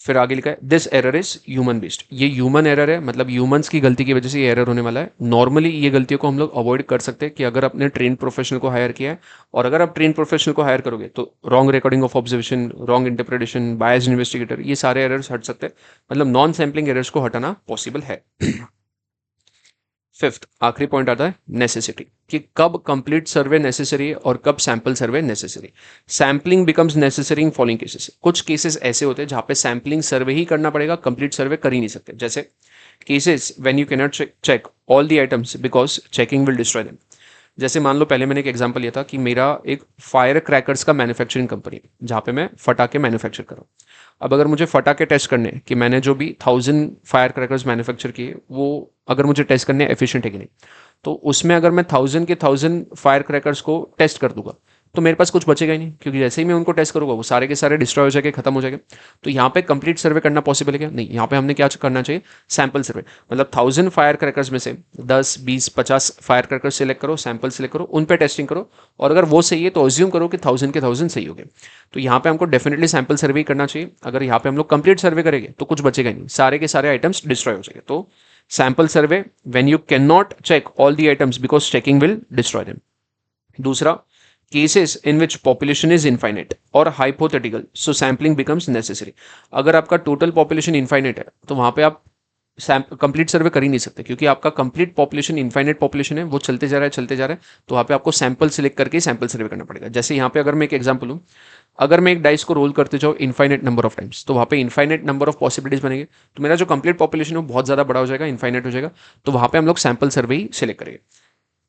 फिर आगे लिखा है this error is human based. ये ह्यूमन एरर है, मतलब ह्यूमंस की गलती की वजह से ये एरर होने वाला है। नॉर्मली ये गलतियों को हम लोग अवॉइड कर सकते हैं कि अगर आपने ट्रेन प्रोफेशनल को हायर किया है, और अगर आप ट्रेन प्रोफेशनल को हायर करोगे तो wrong recording of observation, wrong interpretation, biased investigator, ये सारे एरर्स हट सकते हैं, मतलब नॉन सैम्पलिंग एरर्स को हटाना पॉसिबल है। फिफ्थ आखिरी पॉइंट आता है नेसेसिटी, कि कब कंप्लीट सर्वे नेसेसरी है और कब sample survey necessary. Sampling becomes necessary in following cases. कुछ केसेस ऐसे होते हैं जहां पे सैम्पलिंग सर्वे ही करना पड़ेगा, कंप्लीट सर्वे कर ही नहीं सकते। जैसे cases when you can not check all the items because checking will destroy them. जैसे मान लो पहले मैंने एक एग्जांपल लिया था कि मेरा एक फायर क्रैकर्स का मैन्युफैक्चरिंग कंपनी है जहाँ पे मैं फटाके मैन्युफैक्चर कर रहा हूँ। अब अगर मुझे फटाके टेस्ट करने हैं कि मैंने जो भी 1000 फायर क्रैकर्स मैन्युफैक्चर किए वो अगर मुझे टेस्ट करने एफिशिएंट है कि नहीं, तो उसमें अगर मैं 1000 के 1000 फायर क्रैकर्स को टेस्ट कर दूंगा तो मेरे पास कुछ बचेगा ही नहीं, क्योंकि जैसे ही मैं उनको टेस्ट करूंगा वो सारे के सारे डिस्ट्रॉय हो जाएंगे, खत्म हो जाएंगे। तो यहाँ पे कंप्लीट सर्वे करना पॉसिबल है क्या? नहीं, यहाँ पे हमने क्या करना चाहिए, सैंपल सर्वे। मतलब 1000 फायर क्रैकर्स में से 10, 20, 50 फायर क्रैकर्स सिलेक्ट करो, सैंपल सिलेक्ट करो, उन पे टेस्टिंग करो, और अगर वो सही है तो अज्यूम करो कि 1000 के 1000 सही हो गए। तो यहाँ पे हमको डेफिनेटली सैंपल सर्वे करना चाहिए। अगर यहाँ पे हम लोग कंप्लीट सर्वे करेंगे तो कुछ बचेगा नहीं, सारे के सारे आइटम्स डिस्ट्रॉय हो जाएंगे। तो sample survey when you can not check all the items because checking will destroy them. दूसरा, cases in which population is infinite और hypothetical, so sampling becomes necessary. अगर आपका टोटल पॉपुलेशन इनफाइनाइट है तो वहां पे आप कंप्लीट सर्वे कर ही नहीं सकते, क्योंकि आपका कंप्लीट पॉपुलेशन इनफाइनाइट पॉपुलेशन है, वो चलते जा रहा है चलते जा रहा है। तो वहां पे आपको सैंपल सिलेक्ट करके सैंपल सर्वे करना पड़ेगा। जैसे यहाँ पे अगर मैं एक एग्जांपल लूँ, अगर मैं एक डाइस को रोल करते जाऊँ इनफाइनाइट नंबर ऑफ टाइम्स, तो वहां पे इनफाइनाइट नंबर ऑफ पॉसिबिलिटीज बनेंगे, तो मेरा जो कंप्लीट पॉपुलेशन है वो बहुत ज्यादा बड़ा हो जाएगा, इनफाइनाइट हो जाएगा। तो वहां पे हम लोग सैंपल सर्वे ही सिलेक्ट करेंगे।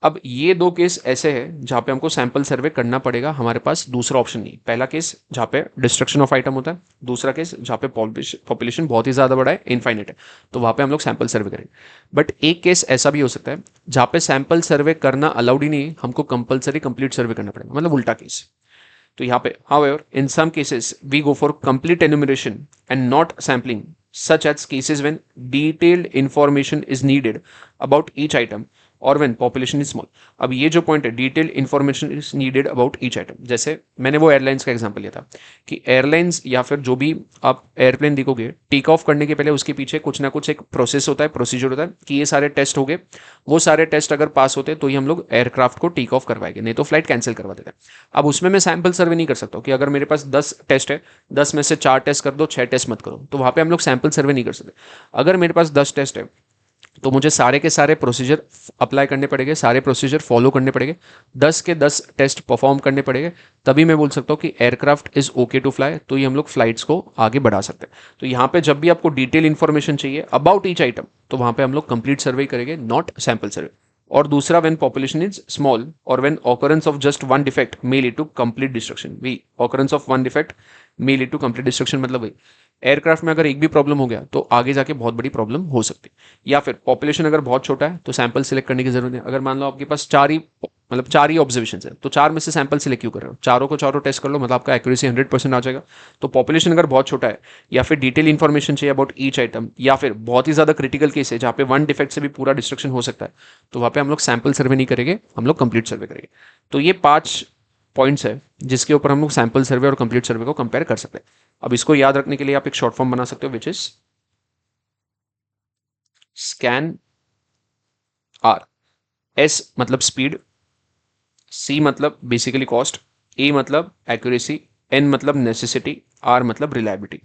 अब ये दो केस ऐसे हैं जहाँ पे हमको सैंपल सर्वे करना पड़ेगा, हमारे पास दूसरा ऑप्शन नहीं। पहला केस जहाँ पे डिस्ट्रक्शन ऑफ आइटम होता है, दूसरा केस जहाँ पे पॉपुलेशन बहुत ही ज़्यादा बड़ा है, इनफाइनेट है, तो वहाँ पे हम लोग सैंपल सर्वे करेंगे। बट एक केस ऐसा भी हो सकता है जहाँ पे सैंपल सर्वे करना अलाउड ही नहीं, हमको कंपलसरी कंप्लीट सर्वे करना पड़ेगा, मतलब उल्टा केस। तो यहाँ पे however in some cases we go for complete enumeration and not sampling, such as cases when detailed information is needed about each item और when population is small। अब ये जो पॉइंट है, detail information is needed about each item, जैसे मैंने वो airlines का example लिया था कि एयरलाइंस या फिर जो भी आप एयरप्लेन देखोगे, टेक ऑफ करने के पहले उसके पीछे कुछ ना कुछ एक प्रोसेस होता है, प्रोसीजर होता है कि ये सारे टेस्ट हो गए, वो सारे टेस्ट अगर पास होते तो ही हम लोग एयरक्राफ्ट को टेक ऑफ करवाएंगे, नहीं तो फ्लाइट कैंसिल करवा देते हैं। अब उसमें मैं सैंपल सर्वे नहीं कर सकता कि अगर मेरे पास 10 टेस्ट है, 10 में से 4 टेस्ट कर दो, 6 टेस्ट मत करो, तो वहां पे हम लोग सैंपल सर्वे नहीं कर सकते। अगर मेरे पास 10 टेस्ट है तो मुझे सारे के सारे प्रोसीजर अप्लाई करने पड़ेंगे, सारे प्रोसीजर फॉलो करने पड़ेंगे, 10 के 10 टेस्ट परफॉर्म करने पड़ेंगे, तभी मैं बोल सकता हूँ कि aircraft is okay to fly, तो ये हम लोग फ्लाइट्स को आगे बढ़ा सकते हैं। तो यहाँ पे जब भी आपको डिटेल इन्फॉर्मेशन चाहिए अबाउट ईच आइटम, तो वहां पे हम लोग कंप्लीट सर्वे करेंगे, नॉट सैंपल सर्वे। और दूसरा, व्हेन पॉपुलेशन इज स्मॉल और when occurrence of just one defect may lead to complete destruction. We occurrence of one defect may lead to complete destruction, मतलब वही एयरक्राफ्ट में अगर एक भी प्रॉब्लम हो गया तो आगे जाके बहुत बड़ी प्रॉब्लम हो सकती है। या फिर पॉपुलेशन अगर बहुत छोटा है तो सैंपल सिलेक्ट करने की जरूरत है। अगर मान लो आपके पास चार ही ऑब्जर्वेशन है, तो 4 में से सैंपल सिलेक्ट क्यों कर रहे हो, चारों को चारों टेस्ट कर लो, मतलब आपका एक्यूरेसी 100% आ जाएगा। तो पॉपुलेशन अगर बहुत छोटा है, या फिर डिटेल इन्फॉर्मेशन चाहिए अबाउट ईच आइटम, या फिर बहुत ही ज्यादा क्रिटिकल केस है जहाँ पे वन डिफेक्ट से भी पूरा डिस्ट्रक्शन हो सकता है, तो वहाँ पे हम लोग सैंपल सर्वे नहीं करेंगे, हम लोग कंप्लीट सर्वे करेंगे। तो ये 5 पॉइंट्स है जिसके ऊपर हम लोग सैंपल सर्वे और कंप्लीट सर्वे को कंपेयर कर सकते हैं। अब इसको याद रखने के लिए आप एक शॉर्ट फॉर्म बना सकते हो, which is scan R. S मतलब स्पीड, सी मतलब बेसिकली कॉस्ट, ए मतलब एक्यूरेसी, एन मतलब नेसेसिटी, आर मतलब रिलायबिलिटी।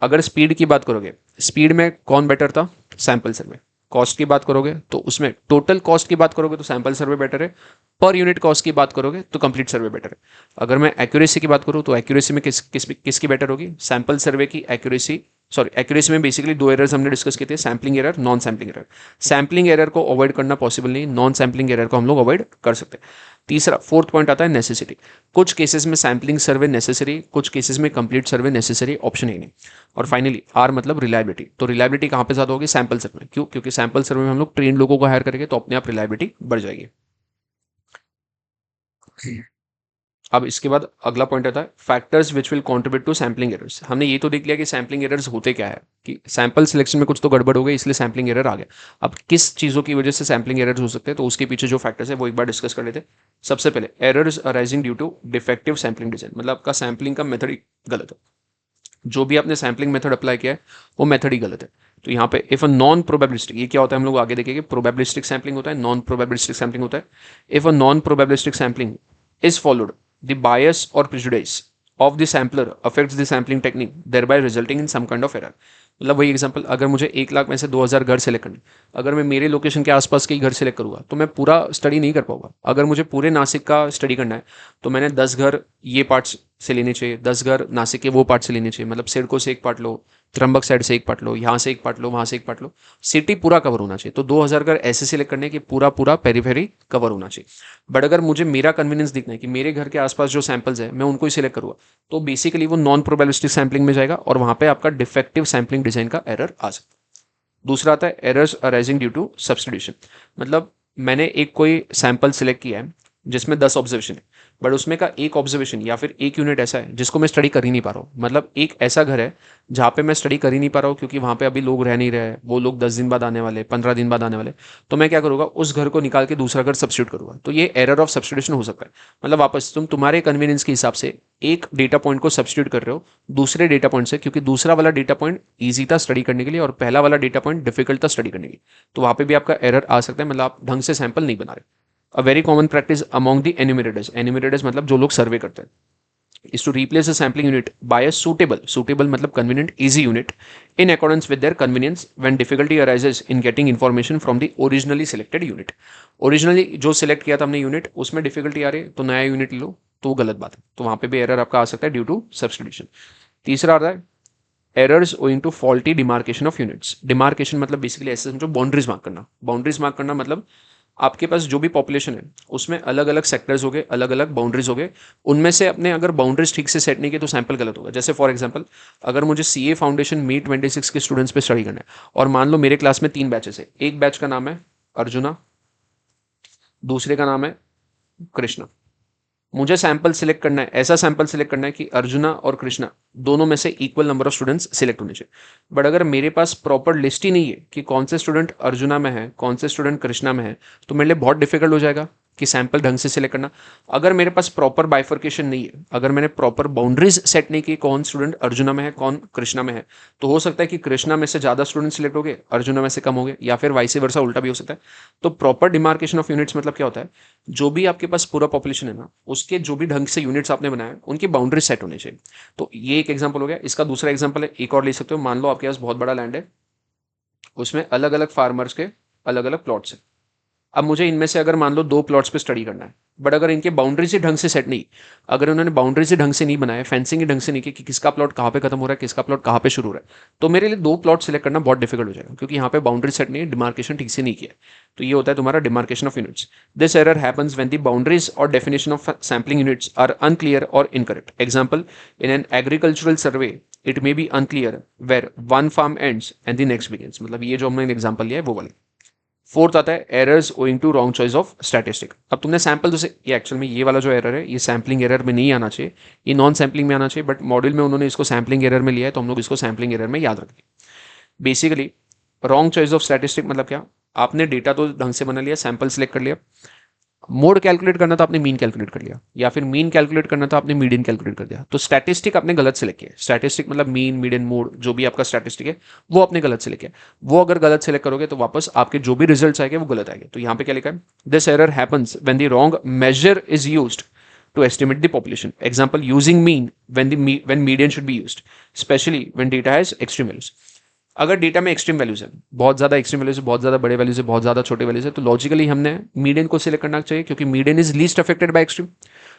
अगर स्पीड की बात करोगे, स्पीड में कौन बेटर था, सैंपल सर्वे। कॉस्ट की बात करोगे तो उसमें टोटल कॉस्ट की बात करोगे तो सैंपल सर्वे बेटर है। पर यूनिट कॉस्ट की बात करोगे तो कंप्लीट सर्वे बेटर है। अगर मैं एक्यूरेसी की बात करूं तो एक्यूरेसी में किसकी बेटर होगी, सैंपल सर्वे की एक्यूरेसी। सॉरी, एक्यूरेसी में बेसिकली 2 एरर्स हमने डिस्कस किए थे, sampling error, non sampling error. Sampling error को अवॉइड करना पॉसिबल नहीं, नॉन सैम्पलिंग एरर को हम लोग अवॉइड कर सकते हैं। तीसरा, फोर्थ पॉइंट आता है नेसेसिटी। कुछ केसेस में सैम्पलिंग सर्वे नेसेसरी, कुछ केसेस में कंप्लीट सर्वे नेसेसरी, ऑप्शन ही नहीं। और फाइनली आर मतलब रिलायबिलिटी। तो रिलायबिलिटी कहाँ पे ज्यादा होगी, सैंपल सर्वे में। क्यों? क्योंकि सैंपल सर्वे में हम लोग ट्रेन लोगों को हायर करेंगे, तो अपने आप रिलायबिलिटी बढ़ जाएगी। अब इसके बाद अगला पॉइंट आता है factors which will contribute to sampling errors. हमने ये तो देख लिया कि सैम्पलिंग एरर्स होते क्या है, कि सैंपल सिलेक्शन में कुछ तो गड़बड़ हो गई इसलिए सैम्पलिंग एरर आ गया। अब किस चीज़ों की वजह से सैम्पलिंग एरर्स हो सकते हैं, तो उसके पीछे जो फैक्टर्स है वो एक बार डिस्कस कर लेते हैं। सबसे पहले, errors arising due to defective sampling design, मतलब आपका सैम्पलिंग का मेथड ही गलत है। जो भी आपने सैम्पलिंग मेथड अप्लाई किया है वो मेथड ही गलत है। तो यहाँ पे इफ अ नॉन प्रोबेबिलिस्टिक, ये क्या होता है हम लोग आगे देखेंगे, प्रोबेबिलिस्टिक सैम्पलिंग होता है, नॉन प्रोबेबिलिस्टिक सैम्पलिंग होता है। If a non probabilistic sampling is followed, the bias or prejudice of the sampler affects the sampling technique, thereby resulting in some kind of error। मतलब वही एग्जांपल, अगर मुझे 1 लाख में से 2000 घर सेलेक्ट करने, अगर मैं मेरे लोकेशन के आसपास के ही घर सेलेक्ट करूंगा तो मैं पूरा स्टडी नहीं कर पाऊंगा। अगर मुझे पूरे नासिक का स्टडी करना है तो मैंने 10 घर ये पार्ट्स से लेने चाहिए, 10 घर नासिक के वो पार्ट से लेने चाहिए, मतलब सिडको से एक पार्ट लो, त्र्यंबक साइड से एक पार्ट लो, यहाँ से एक पार्ट लो, वहां से एक पार्ट लो, सिटी पूरा कवर होना चाहिए। तो 2000 घर ऐसे सिलेक्ट करने की पूरा पूरा पेरीफेरी कवर होना चाहिए। बट अगर मुझे मेरा कन्वीनियंस देखना है कि मेरे घर के आसपास जो सैंपल्स है मैं उनको ही सिलेक्ट करूँगा, तो बेसिकली वो नॉन प्रोबेबिलिस्टिक सैम्पलिंग में जाएगा और वहां पे आपका डिफेक्टिव सैम्पलिंग डिजाइन का एरर आ सकता है। दूसरा आता है errors arising due to substitution. मतलब मैंने एक कोई सैंपल सिलेक्ट किया है जिसमें 10 ऑब्जर्वेशन है, बट उसमें का एक ऑब्जर्वेशन या फिर एक यूनिट ऐसा है जिसको मैं स्टडी कर ही नहीं पा रहा हूँ, मतलब एक ऐसा घर है जहाँ पे मैं स्टडी कर ही नहीं पा रहा हूँ क्योंकि वहाँ पे अभी लोग रह नहीं रहे हैं, वो लोग 10 दिन बाद आने वाले, 15 दिन बाद आने वाले, तो मैं क्या करूँगा, उस घर को निकाल के दूसरा घर सब्स्टिट्यूट करूँगा। तो ये एरर ऑफ सब्स्टिट्यूशन हो सकता है। मतलब वापस तुम तुम्हारे कन्वीनियंस के हिसाब से एक डेटा पॉइंट को सब्स्टिट्यूट कर रहे हो दूसरे डेटा पॉइंट से, क्योंकि दूसरा वाला डेटा पॉइंट ईजी था स्टडी करने के लिए और पहला वाला डेटा पॉइंट डिफिकल्ट था स्टडी करने के लिए, तो वहाँ पे भी आपका एरर आ सकता है, मतलब आप ढंग से सैंपल नहीं बना रहे। A very common practice among the enumerators, enumerators मतलब जो लोग सर्वे करते हैं, is to replace a sampling unit by a suitable मतलब convenient easy unit in accordance with their convenience when difficulty arises in getting information from the originally selected unit। Originally जो select किया था हमने यूनिट, उसमें difficulty आ रही है तो नया यूनिट लो, तो गलत बात है, तो वहां पे भी एरर आपका आ सकता है ड्यू टू सब्स्टिट्यूशन। तीसरा आता है errors owing to faulty demarcation of units. Demarcation मतलब बेसिकली ऐसे समझो बाउंड्रीज मार्क करना। बाउंड्रीज मार्क करना मतलब आपके पास जो भी पॉपुलेशन है उसमें अलग अलग सेक्टर्स हो गए, अलग अलग बाउंड्रीज हो गए, उनमें से अपने अगर बाउंड्रीज ठीक से सेट नहीं किए तो सैंपल गलत होगा। जैसे फॉर एग्जांपल अगर मुझे सीए फाउंडेशन मी 26 के स्टूडेंट्स पे स्टडी करना है और मान लो मेरे क्लास में 3 बैचेस है, एक बैच का नाम है अर्जुना, दूसरे का नाम है कृष्णा। मुझे सैंपल सिलेक्ट करना है, ऐसा सैंपल सिलेक्ट करना है कि अर्जुना और कृष्णा दोनों में से equal number of students select होने चाहिए। बट अगर मेरे पास प्रॉपर लिस्ट ही नहीं है कि कौन से स्टूडेंट अर्जुना में है, कौन से स्टूडेंट कृष्णा में है, तो मेरे लिए बहुत डिफिकल्ट हो जाएगा कि सैंपल ढंग से सिलेक्ट करना। अगर मेरे पास प्रॉपर बाइफर्केशन नहीं है, अगर मैंने प्रॉपर बाउंड्रीज सेट नहीं की कौन स्टूडेंट अर्जुना में है कौन कृष्णा में है, तो हो सकता है कि कृष्णा में से ज्यादा स्टूडेंट सिलेक्ट हो गए, अर्जुना में से कम हो गए, या फिर वाइस वर्सा उल्टा भी हो सकता है। तो प्रॉपर डिमार्केशन ऑफ यूनिट्स मतलब क्या होता है, जो भी आपके पास पूरा पॉपुलेशन है ना, उसके जो भी ढंग से यूनिट्स आपने बनाए उनकी बाउंड्री सेट होनी चाहिए। तो ये एक एग्जांपल हो गया। इसका दूसरा एग्जांपल है, एक और ले सकते हो, मान लो आपके पास बहुत बड़ा लैंड है, उसमें अलग अलग फार्मर्स के अलग अलग प्लॉट्स है। अब मुझे इनमें से अगर मान लो 2 प्लॉट्स पे स्टडी करना है, बट अगर इनके बाउंड्री से ढंग से सेट नहीं, अगर उन्होंने बाउंड्री से ढंग से नहीं बनाया, फेंसिंग ही ढंग से नहीं की कि किसका प्लॉट कहाँ पे खत्म हो रहा है, किसका प्लॉट कहाँ पे शुरू हो रहा है, तो मेरे लिए 2 प्लॉट सिलेक्ट करना बहुत डिफिकल्ट हो जाएगा क्योंकि यहाँ पे बाउंड्री सेट नहीं है, डिमार्केशन ठीक से नहीं किया। तो ये होता है तुम्हारा demarcation of units. This error happens when the boundaries और definition of sampling units are unclear और incorrect. Example, in an agricultural survey it may be unclear where one farm ends and the next begins. मतलब ये जो हमने example लिया है वो वाला। फोर्थ आता है errors owing to wrong choice of statistic. अब तुमने सैंपल तो ये एक्चुअल में ये वाला जो एरर है ये सैम्पलिंग एरर में नहीं आना चाहिए, ये नॉन सैम्पलिंग में आना चाहिए, बट मॉड्यूल में उन्होंने इसको सैम्पलिंग एरर में लिया है तो हम लोग इसको सैम्पलिंग एरर में याद रखें। Basically wrong choice of statistic मतलब क्या, आपने डेटा तो ढंग से बना लिया, सैंपल सेलेक्ट कर लिया, मोड कैलकुलेट करना था आपने मीन कैलकुलेट कर लिया, या फिर मीन कैलकुलेट करना था आपने मीडियन कैलकुलेट कर दिया, तो स्टैटिस्टिक आपने गलत सेलेक्ट किया। स्टैटिस्टिक मतलब मीन मीडियन मोड जो भी आपका स्टैटिस्टिक है वो आपने गलत सेलेक्ट किया। वो अगर गलत सेलेक्ट करोगे तो वापस आपके जो भी रिजल्ट्स आएंगे वो गलत आएंगे। तो यहाँ पे क्या लिखा है, this error happens when the wrong measure is used to estimate the population. Example, using mean when median should be used, especially when data has extreme values. अगर डेटा में एक्सट्रीम वैल्यूज है, बहुत ज्यादा एक्सट्रीम वैल्यूज है, बहुत ज्यादा बड़े values है, बहुत ज्यादा छोटे वैल्यूज है, तो लॉजिकली हमने मीडियन को सिलेक्ट करना चाहिए क्योंकि median is least affected by extreme.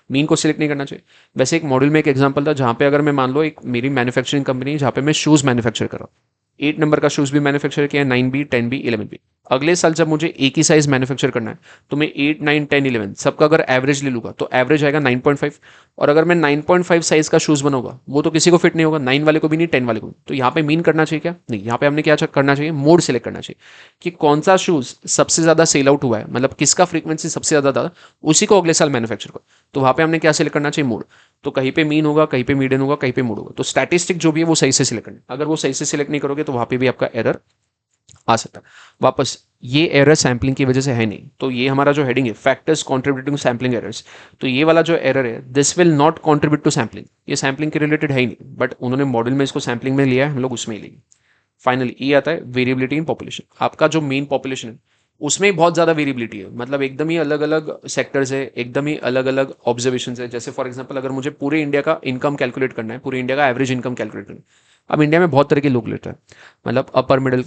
Mean को सिलेक्ट नहीं करना चाहिए। वैसे एक मॉड्यूल में एक एग्जांपल था जहां पे अगर मैं मान लो एक मेरी मैन्युफैक्चरिंग कंपनी जहां पे मैं शूज मैन्युफैक्चर कर रहा हूँ, 8 नंबर का शूज भी मैन्युफैक्चर किया, 9B 10B 11B। अगले साल जब मुझे एक ही साइज मैन्युफैक्चर करना है तो मैं 8 9 10 11 सबका अगर एवरेज ले लूंगा तो एवरेज आएगा 9.5। और अगर मैं 9.5 साइज का शूज बनाऊंगा वो तो किसी को फिट नहीं होगा, 9 वाले को भी नहीं, 10 वाले को भी। तो यहाँ पे मीन करना चाहिए क्या, नहीं, यहाँ पे हमने क्या करना चाहिए, मोड सिलेक्ट करना चाहिए कि कौन सा शूज सबसे ज्यादा सेल आउट हुआ है, मतलब किसका फ्रीक्वेंसी सबसे ज्यादा था, उसी को अगले साल मैन्युफैक्चर करो। तो वहां पे हमने क्या सिलेक्ट करना चाहिए, मोड। तो कहीं पे मीन होगा, कहीं पे मीडियन होगा, कहीं पे मोड होगा। तो स्टैटिस्टिक जो भी है वो सही से सिलेक्ट करना। अगर वो सही से सिलेक्ट नहीं करोगे तो वहां पे भी आपका एरर आ सकता है। वापस ये एरर सैम्पलिंग की वजह से है नहीं, तो ये हमारा जो हेडिंग है factors contributing to sampling errors, तो ये वाला जो एरर है this will not contribute to sampling, ये सैम्पलिंग के रिलेटेड है ही नहीं, बट उन्होंने मॉडल में इसको सैम्पलिंग में लिया है, हम लोग उसमें ही लेंगे। फाइनली ये आता है वेरिएबिलिटी इन पॉपुलेशन। आपका जो मेन पॉपुलेशन है उसमें बहुत ज्यादा वेरिएबिलिटी है, मतलब एकदम ही अलग अलग सेक्टर्स है, एकदम ही अलग अलग ऑब्जर्वेशन है। जैसे फॉर एग्जांपल अगर मुझे पूरे इंडिया का इनकम कैलकुलेट करना है, पूरे इंडिया का एवरेज इनकम कैलकुलेट करना है। अब इंडिया में बहुत तरह के लोग लेते हैं, मतलब upper middle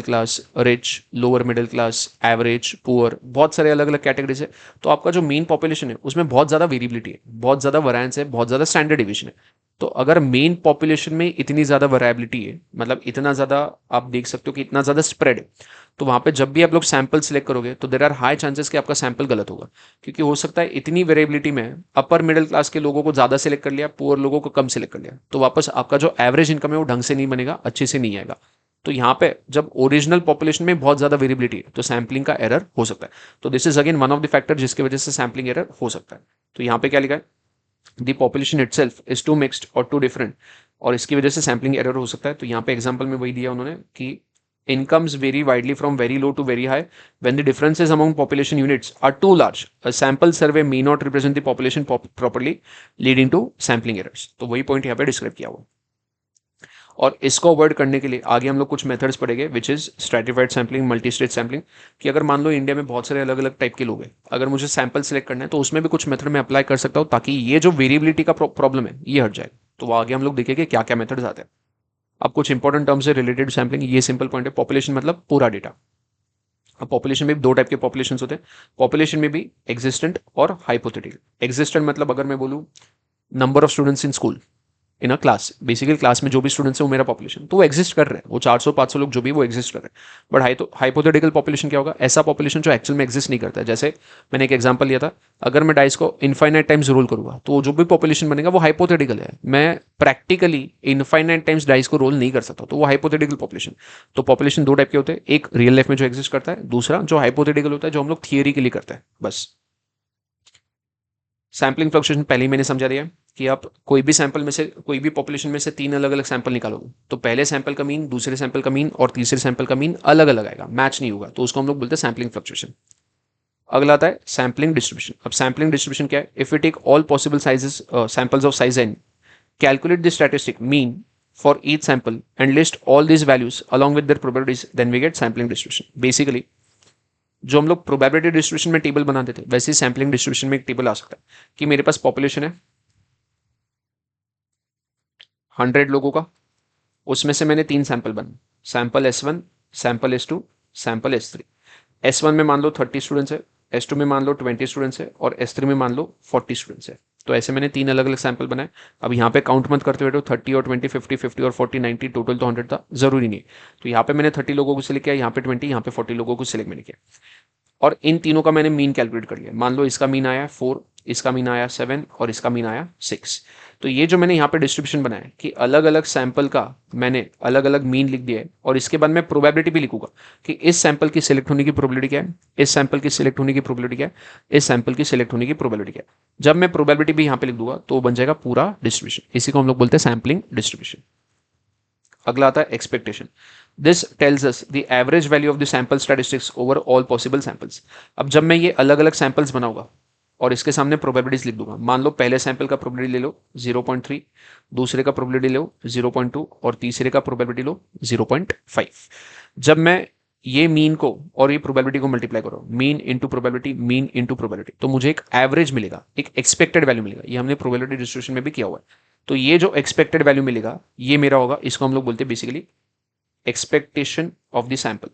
class, rich, lower middle class, average, poor, बहुत सारे अलग अलग कैटेगरीज है। तो आपका जो मेन पॉपुलेशन है उसमें बहुत ज़्यादा वेरिएबिलिटी है, बहुत ज़्यादा वैरिएंस है, बहुत ज़्यादा स्टैंडर्ड डिवीजन है। तो अगर मेन पॉपुलेशन में इतनी ज़्यादा वैरायबिलिटी है, मतलब इतना ज़्यादा आप देख सकते हो कि इतना ज़्यादा स्प्रेड है, तो वहाँ पे जब भी आप लोग सैंपल सिलेक्ट करोगे तो देर आर हाई चांसेस कि आपका सैंपल गलत होगा, क्योंकि हो सकता है इतनी वेरिएबिलिटी में अपर मिडिल क्लास के लोगों को ज़्यादा सिलेक्ट कर लिया, पुअर लोगों को कम सिलेक्ट कर लिया, तो वापस आपका जो एवरेज इनकम है वो ढंग से नहीं बनेगा, अच्छे से नहीं आएगा। तो यहाँ पे जब ओरिजिनल पॉपुलेशन में बहुत ज़्यादा वेरिएबिलिटी है तो सैम्पलिंग का एरर हो सकता है। तो this is again one of the factor जिसकी वजह से सैम्पलिंग एरर हो सकता है। तो यहाँ पे क्या लिखा है, the population itself is too mixed और टू डिफरेंट, और इसकी वजह से सैम्पलिंग एरर हो सकता है। तो यहाँ पे एग्जाम्पल में वही दिया उन्होंने कि incomes vary widely from very low to very high when the differences among population units are too large. A sample survey may not represent the population properly, leading to sampling errors. तो वही point यहाँ पे describe किया हुआ। और इसको avoid करने के लिए आगे हम लोग कुछ मेथड्स पढ़ेंगे, which is stratified sampling, multi stage sampling. कि अगर मान लो इंडिया में बहुत सारे अलग अलग टाइप के लोग हैं, अगर मुझे सैंपल सेलेक्ट करना है तो उसमें भी कुछ मेथड में अप्लाई कर सकता हूँ ताकि ये जो वेरिएबिलिटी का प्रॉब्लम है ये हट जाए। तो वो आगे हम लोग देखेंगे क्या क्या मेथड्स आते हैं। अब कुछ इंपॉर्टेंट टर्म्स है रिलेटेड सैम्पलिंग। ये सिंपल पॉइंट है, पॉपुलेशन मतलब पूरा डेटा। अब पॉपुलेशन में भी दो टाइप के पॉपुलेशन होते हैं। पॉपुलेशन में भी एग्जिस्टेंट और हाइपोथेटिकल। एग्जिस्टेंट मतलब अगर मैं बोलूँ number of students in school in a class, basically class में जो भी स्टूडेंट्स है वो मेरा पॉपुलेशन, तो वो एग्जिस्ट कर रहे हैं, वो 400-500 लोग जो भी वो एग्जिस्ट कर रहे हैं। बट हाइपोथेटिकल पॉपुलेशन क्या होगा, ऐसा पॉपुलेशन जो एक्चुअल में एग्जिस्ट नहीं करता है। जैसे मैंने एक एग्जांपल लिया था, अगर मैं डाइस को इनफाइनाइट टाइम्स रोल करूंगा तो जो भी पॉपुलेशन बनेगा वो हाइपोथेटिकल है। मैं प्रैक्टिकली इनफाइनाइट टाइम्स डाइस को रोल नहीं कर सकता, तो वो हाइपोथेटिकल पॉपुलेशन। तो पॉपुलेशन दो टाइप के होते हैं, एक रियल लाइफ में जो एग्जिस्ट करता है, दूसरा जो हाइपोथेटिकल होता है जो हम लोग थियरी के लिए करते हैं बस। सैम्पलिंग फ्लक्चुएशन पहले ही मैंने समझा दिया कि आप कोई भी सैंपल में से, कोई भी पॉपुलेशन में से 3 अलग अलग सैंपल निकालोगे तो पहले सैंपल का मीन, दूसरे सैंपल का मीन और तीसरे सैंपल का मीन अलग अलग आएगा, मैच नहीं होगा, तो उसको हम लोग बोलते हैं सैम्पलिंग फ्लक्चुएशन। अगला आता है सैम्पलिंग डिस्ट्रीब्यूशन। अब सैम्पलिंग डिस्ट्रीब्यूशन क्या है, if you take all possible sizes samples of size n, calculate the statistic mean for each sample and list all these values along with their probabilities, then we get sampling distribution. Basically जो हम लोग probability distribution में table बनाते थे वैसे ही sampling distribution में एक table आ सकता है कि मेरे पास पॉपुलेशन है 100 लोगों का, उसमें से मैंने 3 सैंपल बना, sample S1, sample S2, sample S3। S1 में मान लो 30 स्टूडेंट्स है, S2 में मान लो 20 स्टूडेंट्स है और S3 में मान लो 40 स्टूडेंट्स है। तो ऐसे मैंने 3 अलग अलग सैंपल बनाए। अब यहाँ पे काउंट मत करते बैठो 30 और 20, 50, 50 और 40, 90, टोटल तो 100 था, जरूरी नहीं। तो यहाँ पे मैंने 30 लोगों को सिलेक्ट किया, यहाँ पे 20, यहाँ पे 40 लोगों को सिलेक्ट मैंने किया और इन तीनों का मैंने मीन कैलकुलेट कर लिया। मान लो इसका मीन आया 4, इसका मीन आया 7 और इसका मीन आया 6। तो ये जो मैंने यहाँ पे डिस्ट्रीब्यूशन बनाया कि अलग अलग सैंपल का मैंने अलग अलग मीन लिख दिया है और इसके बाद मैं प्रोबेबिलिटी भी लिखूंगा कि इस सैंपल की सिलेक्ट होने की प्रोबेबिलिटी क्या है, इस सैंपल की सिलेक्ट होने की प्रोबेबिलिटी क्या है, इस सैंपल की सिलेक्ट होने की प्रोबेबिलिटी क्या है। जब मैं प्रोबेबिलिटी भी यहाँ पे लिख दूंगा तो बन जाएगा पूरा डिस्ट्रीब्यूशन। इसी को हम लोग बोलते हैं सैम्पलिंग डिस्ट्रीब्यूशन। अगला आता है expectation. This tells us the average value of the sample statistics over all possible samples. अब जब मैं ये अलग अलग सैंपल्स बनाऊंगा और इसके सामने प्रोबेबिलिटीज लिख दूंगा, मान लो पहले सैंपल का प्रोबेबिलिटी ले लो 0.3, दूसरे का प्रोबेबिलिटी लो 0.2 और तीसरे का प्रोबेबिलिटी लो 0.5। जब मैं ये मीन को और ये प्रोबेबिलिटी को मल्टीप्लाई करो, mean into probability, mean into probability, तो मुझे एक एवरेज मिलेगा, एक एक्सपेक्टेड वैल्यू मिलेगा। ये हमने प्रोबेबिलिटी डिस्ट्रीब्यूशन में भी किया हुआ है। तो ये जो एक्सपेक्टेड वैल्यू मिलेगा ये मेरा होगा, इसको हम लोग बोलते हैं basically expectation of the sample.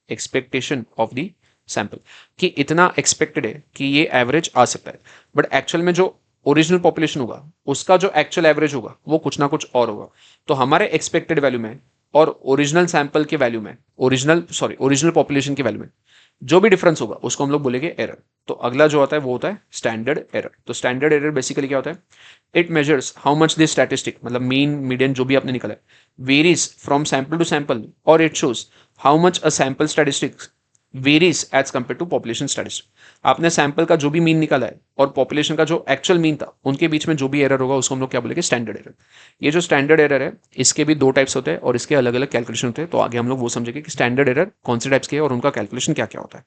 Expectation of the sample कि इतना एक्सपेक्टेड है कि ये एवरेज आ सकता है, बट एक्चुअल में जो ओरिजिनल पॉपुलेशन होगा उसका जो एक्चुअल एवरेज होगा वो कुछ ना कुछ और होगा। तो हमारे एक्सपेक्टेड वैल्यू में और ओरिजिनल सैंपल के वैल्यू में, ओरिजिनल पॉपुलेशन के वैल्यू में जो भी डिफरेंस होगा उसको हम लोग बोलेंगे एरर। तो अगला जो आता है वो होता है स्टैंडर्ड एरर। तो स्टैंडर्ड एरर बेसिकली क्या होता है, it measures how much this statistic, मतलब मीन मीडियन जो भी आपने निकाला है, varies from sample to sample और it shows how much a sample statistics varies as compare to population statistic. आपने सैंपल का जो भी मीन निकाला है और पॉपुलेशन का जो एक्चुअल मीन था उनके बीच में जो भी एरर होगा उसको हम लोग क्या बोलेंगे, स्टैंडर्ड एरर। ये जो स्टैंडर्ड एरर है इसके भी 2 टाइप्स होते हैं और इसके अलग अलग कैलकुलेशन होते हैं। तो आगे हम लोग वो समझेंगे कि स्टैंडर्ड एरर कौन से टाइप्स के हैं और उनका कैलकुलेशन क्या क्या होता है।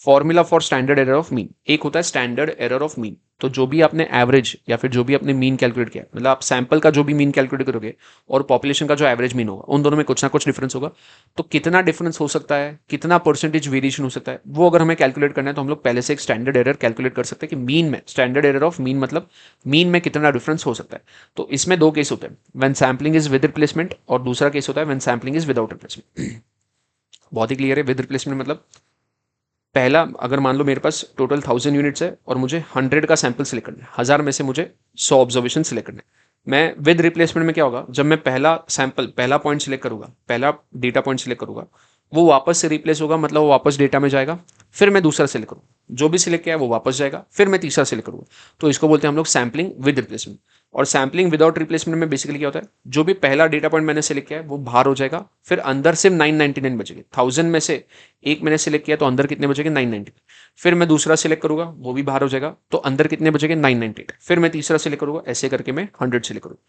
Formula for standard error of mean, एक होता है स्टैंडर्ड एरर ऑफ मीन। तो जो भी आपने एवरेज या फिर जो भी आपने मीन कैलकुलेट किया, मतलब आप सैंपल का जो भी मीन कैलकुलेट करोगे और पॉपुलेशन का जो एवरेज मीन होगा उन दोनों में कुछ ना कुछ डिफरेंस होगा। तो कितना डिफरेंस हो सकता है, कितना परसेंटेज वेरिएशन हो सकता है, वो अगर हमें कैलकुलेट करना है तो हम लोग पहले से एक स्टैंडर्ड एरर कैलकुलेट कर सकते हैं कि मीन में, स्टैंडर्ड एरर ऑफ मीन मतलब मीन में कितना डिफरेंस हो सकता है। तो इसमें 2 केस होते हैं, when sampling is with replacement और दूसरा केस होता है when sampling is without replacement. बहुत ही क्लियर है। विद रिप्लेसमेंट मतलब पहला, अगर मान लो मेरे पास टोटल 1000 यूनिट्स है और मुझे 100 का सैंपल सिलेक्ट करना है, 1000 में से मुझे 100 ऑब्जर्वेशन सिलेक्ट करना है। मैं विद रिप्लेसमेंट में क्या होगा, जब मैं पहला सैंपल, पहला पॉइंट सिलेक्ट करूंगा, पहला डेटा पॉइंट सिलेक्ट करूंगा, वो वापस से रिप्लेस होगा, मतलब वो वापस डेटा में जाएगा, फिर मैं दूसरा सिलेक्ट करूँ, जो भी सिलेक्ट किया है वो वापस जाएगा, फिर मैं तीसरा सिलेक्ट करूंगा। तो इसको बोलते हैं हम लोग सैम्पलिंग विद रिप्लेसमेंट। और सैम्पलिंग विदाउट रिप्लेसमेंट में बेसिकली क्या होता है, जो भी पहला डेटा पॉइंट मैंने सिलेक्ट किया है वो बाहर हो जाएगा, फिर अंदर सिर्फ 999 बचेगी। 1000 में से एक मैंने सिलेक्ट किया तो अंदर कितने बचेंगे, 990। फिर मैं दूसरा सिलेक्ट करूंगा, वो भी बाहर हो जाएगा, तो अंदर कितने बचेंगे, 998। फिर मैं तीसरा सिलेक्ट करूंगा, ऐसे करके मैं 100 सिलेक्ट करूंगा।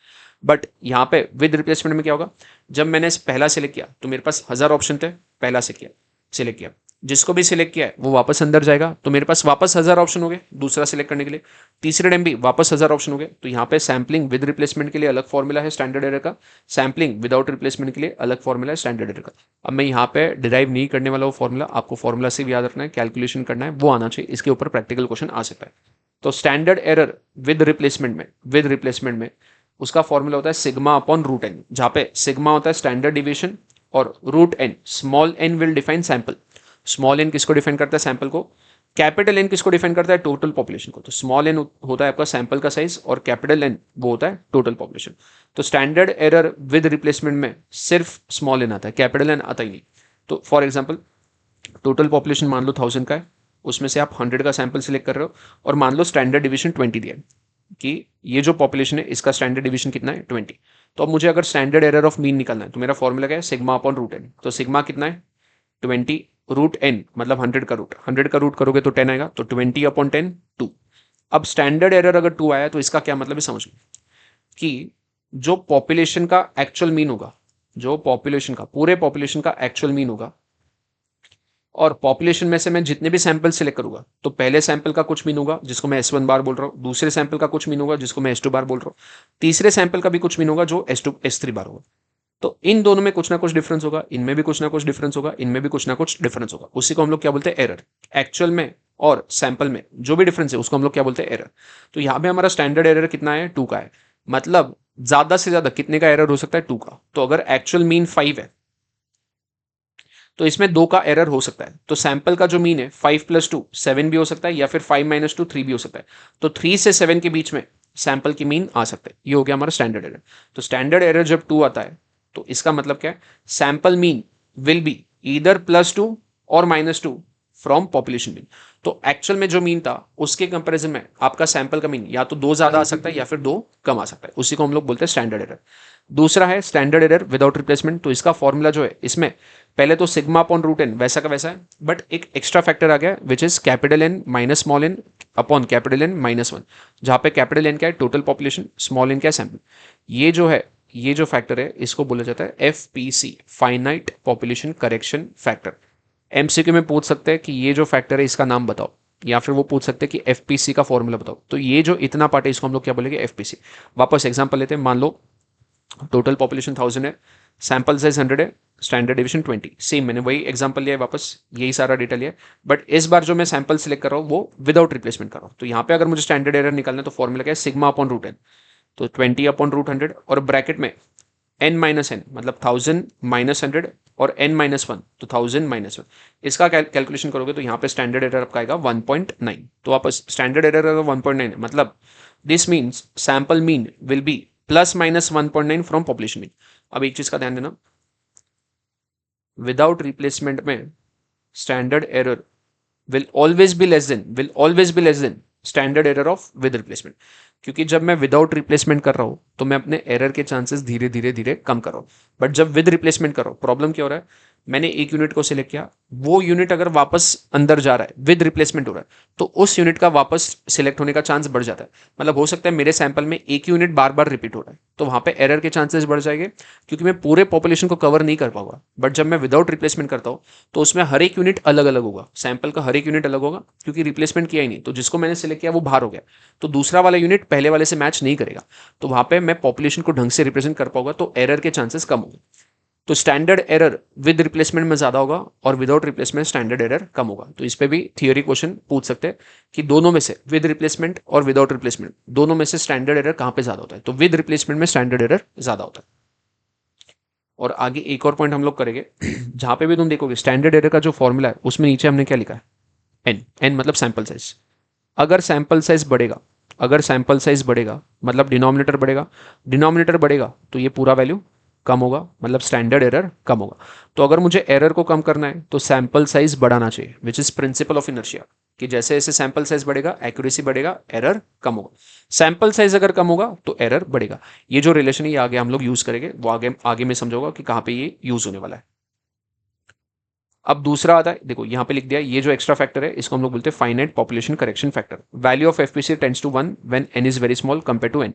बट यहाँ पे विद रिप्लेसमेंट में क्या होगा, जब मैंने पहला सिलेक्ट किया तो मेरे पास 1000 ऑप्शन थे, पहला से किया सिलेक्ट किया, जिसको भी सिलेक्ट किया है वो वापस अंदर जाएगा, तो मेरे पास वापस 1000 ऑप्शन हो गए दूसरा सिलेक्ट करने के लिए। तीसरे टाइम भी वापस 1000 ऑप्शन हो गए। तो यहाँ पे सैम्पलिंग विद रिप्लेसमेंट के लिए अलग फॉर्मूला है स्टैंडर्ड एरर का, सैम्पलिंग विदाउट रिप्लेसमेंट के लिए अलग फॉर्मूला है स्टैंडर्ड एरर का। अब मैं यहाँ पे डिराइव नहीं करने वाला वो फॉर्मूला, आपको फॉर्मूला से भी याद रखना है, कैलकुलेशन करना है, वो आना चाहिए, इसके ऊपर प्रैक्टिकल क्वेश्चन आ सकता है। तो स्टैंडर्ड एरर विद रिप्लेसमेंट में उसका फॉर्मूला होता है सिग्मा अपॉन रूट एन, जहाँ पे सिग्मा होता है स्टैंडर्ड डिविएशन और root N, small N will define sample. Small N किसको डिफाइन करता है, सैंपल को। कैपिटल एन किसको डिफाइन करता है, टोटल पॉपुलेशन को। तो स्मॉल एन होता है आपका सैंपल का साइज और कैपिटल एन वो होता है टोटल पॉपुलेशन। तो स्टैंडर्ड एरर विद रिप्लेसमेंट में सिर्फ स्मॉल एन आता है, कैपिटल एन आता ही नहीं। तो फॉर एग्जाम्पल टोटल पॉपुलेशन मान लो 1000 का है, उसमें से आप 100 का सैंपल सिलेक्ट कर रहे हो, और मान लो स्टैंडर्ड डिवीजन 20 दिया है कि ये जो पॉपुलेशन है इसका स्टैंडर्ड डिवीजन कितना है, 20। तो अब मुझे अगर स्टैंडर्ड एरर ऑफ मीन निकालना है तो मेरा फॉर्मूला क्या है, सिग्मा अपॉन रूट एन। तो सिग्मा कितना है, 20 रूट एन, मतलब 100 का रूट, 100 का रूट करोगे तो 10 आएगा, तो 20 अपॉन 10 2। अब स्टैंडर्ड एरर अगर 2 आया तो इसका क्या मतलब है, समझ लो कि जो पॉपुलेशन का एक्चुअल मीन होगा, जो पॉपुलेशन का पूरे पॉपुलेशन का एक्चुअल मीन होगा, और पॉपुलेशन में से मैं जितने भी सैंपल सिलेक्ट करूंगा तो पहले सैंपल का कुछ मीन होगा जिसको मैं S1 बार बोल रहा हूँ, दूसरे सैंपल का कुछ मीन होगा जिसको मैं S2 बार बोल रहा हूँ, तीसरे सैंपल का भी कुछ मीन होगा जो S2 S3 बार होगा। तो इन दोनों में कुछ ना कुछ डिफरेंस होगा, इनमें भी कुछ ना कुछ डिफरेंस होगा, इनमें भी कुछ ना कुछ डिफरेंस होगा। उसी को हम लोग क्या बोलते हैं, एरर। एक्चुअल में और सैंपल में जो भी डिफरेंस है उसको हम लोग क्या बोलते हैं, एरर। तो यहाँ पे हमारा स्टैंडर्ड एरर कितना है, 2 का है, मतलब ज्यादा से ज्यादा कितने का एरर हो सकता है, 2 का। तो अगर एक्चुअल मीन 5 है तो इसमें 2 का एरर हो सकता है। तो सैंपल का जो मीन है 5 + 2 7 भी हो सकता है, या फिर 5 - 2 3 भी हो सकता है। तो 3 से 7 के बीच में सैंपल की मीन आ सकता है। ये हो गया हमारा स्टैंडर्ड एरर। तो स्टैंडर्ड एरर जब 2 आता है तो इसका मतलब क्या है, sample mean will be either +2 और -2 फ्रॉम पॉपुलेशन मीन। तो एक्चुअल में जो मीन था उसके कंपैरिजन में आपका सैंपल का मीन या तो 2 ज्यादा आ सकता है या फिर 2 कम आ सकता है। उसी को हम लोग बोलते हैं स्टैंडर्ड एरर। दूसरा है स्टैंडर्ड एरर विदाउट रिप्लेसमेंट। तो इसका फॉर्मूला जो है, इसमें पहले तो सिग्मा अपॉन रूट एन वैसा का वैसा है, बट एक एक्स्ट्रा फैक्टर आ गया which is capital N minus small N upon capital N -1, जहां पे कैपिटल एन क्या है, टोटल पॉपुलेशन, स्मॉल एन क्या है, सैंपल। ये जो है, ये जो फैक्टर है इसको बोला जाता है FPC, finite population correction factor. MCQ में पूछ सकते हैं कि ये जो फैक्टर है इसका नाम बताओ, या फिर वो पूछ सकते हैं कि FPC का फॉर्मूला बताओ। तो ये जो इतना पार्ट है इसको हम लोग क्या बोलेंगे, FPC। वापस एग्जांपल लेते हैं, मान लो टोटल पॉपुलेशन 1000 है, सैंपल साइज 100 है, स्टैंडर्ड डिवीजन 20। सेम मैंने वही एग्जांपल लिया है, वापस यही सारा डेटा लिया है, बट इस बार जो मैं सैंपल सिलेक्ट कर रहा हूँ वो विदाउट रिप्लेसमेंट कर रहा हूँ। तो यहाँ पे अगर मुझे स्टैंडर्ड एरर निकालना है तो फॉर्मूला क्या है, सिग्मा अपॉन रूट एन। तो 20 अपॉन रूट 100 और ब्रैकेट में n - n, मतलब 1000 - 100 और n-1, तो 1000 - 1। इसका कैलकुलेशन करोगे तो यहाँ पे स्टैंडर्ड एरर आपका आएगा 1.9। तो वापस स्टैंडर्ड एरर अगर 1.9 है, मतलब this means sample mean will be +-1.9 from population mean. अब एक चीज का ध्यान देना, विदाउट रिप्लेसमेंट में standard error will always be less than standard error of with replacement. क्योंकि जब मैं विदाउट रिप्लेसमेंट कर रहा हूं तो मैं अपने एरर के चांसेस धीरे धीरे धीरे कम कर रहा हूं, बट जब विद रिप्लेसमेंट कर रहा हूं, प्रॉब्लम क्या हो रहा है, मैंने एक यूनिट को सिलेक्ट किया, वो यूनिट अगर वापस अंदर जा रहा है, विद रिप्लेसमेंट हो रहा है, तो उस यूनिट का वापस सिलेक्ट होने का चांस बढ़ जाता है। मतलब हो सकता है मेरे सैंपल में एक यूनिट बार बार रिपीट हो रहा है, तो वहां पे एरर के चांसेस बढ़ जाएंगे, क्योंकि मैं पूरे पॉपुलेशन को कवर नहीं कर पाऊंगा। बट जब मैं विदाउट रिप्लेसमेंट करता हूं तो उसमें हर एक यूनिट अलग अलग होगा, सैंपल का हर एक यूनिट अलग होगा, क्योंकि रिप्लेसमेंट किया ही नहीं। तो जिसको मैंने सिलेक्ट किया वो बाहर हो गया, तो दूसरा वाला यूनिट पहले वाले से मैच नहीं करेगा, तो वहां पे मैं पॉपुलेशन को ढंग से रिप्रेजेंट कर पाऊंगा, तो एरर के चांसेस कम होंगे। तो स्टैंडर्ड एरर विद रिप्लेसमेंट में ज्यादा होगा और विदाउट रिप्लेसमेंट स्टैंडर्ड एरर कम होगा। तो इस पे भी थियोरी क्वेश्चन पूछ सकते हैं कि दोनों में से, विद रिप्लेसमेंट और विदाउट रिप्लेसमेंट, दोनों में से स्टैंडर्ड एरर कहां पे ज्यादा होता है। तो विद रिप्लेसमेंट में स्टैंडर्ड एरर ज्यादा होता है। और आगे एक और पॉइंट हम लोग करेंगे, जहां पे भी तुम देखोगे स्टैंडर्ड एरर का जो फॉर्मूला है उसमें नीचे हमने क्या लिखा है, एन मतलब सैंपल साइज। अगर सैंपल साइज बढ़ेगा, अगर सैंपल साइज बढ़ेगा मतलब डिनोमिनेटर बढ़ेगा, डिनोमिनेटर बढ़ेगा तो ये पूरा वैल्यू कम होगा, मतलब स्टैंडर्ड एरर कम होगा। तो अगर मुझे एरर को कम करना है तो सैंपल साइज बढ़ाना चाहिए, which is principle of inertia. कि जैसे जैसे सैंपल साइज बढ़ेगा एक्यूरेसी बढ़ेगा, एरर कम होगा। सैंपल साइज अगर कम होगा तो एरर बढ़ेगा। ये जो रिलेशन है ये आगे हम लोग यूज करेंगे, वो आगे आगे में समझोगा कि कहाँ पे ये यूज होने वाला है। अब दूसरा आता है, देखो यहाँ पे लिख दिया, ये जो एक्स्ट्रा फैक्टर है इसको हम लोग बोलते हैं finite population correction factor. Value of FPC tends to 1 when n is very small compare to n।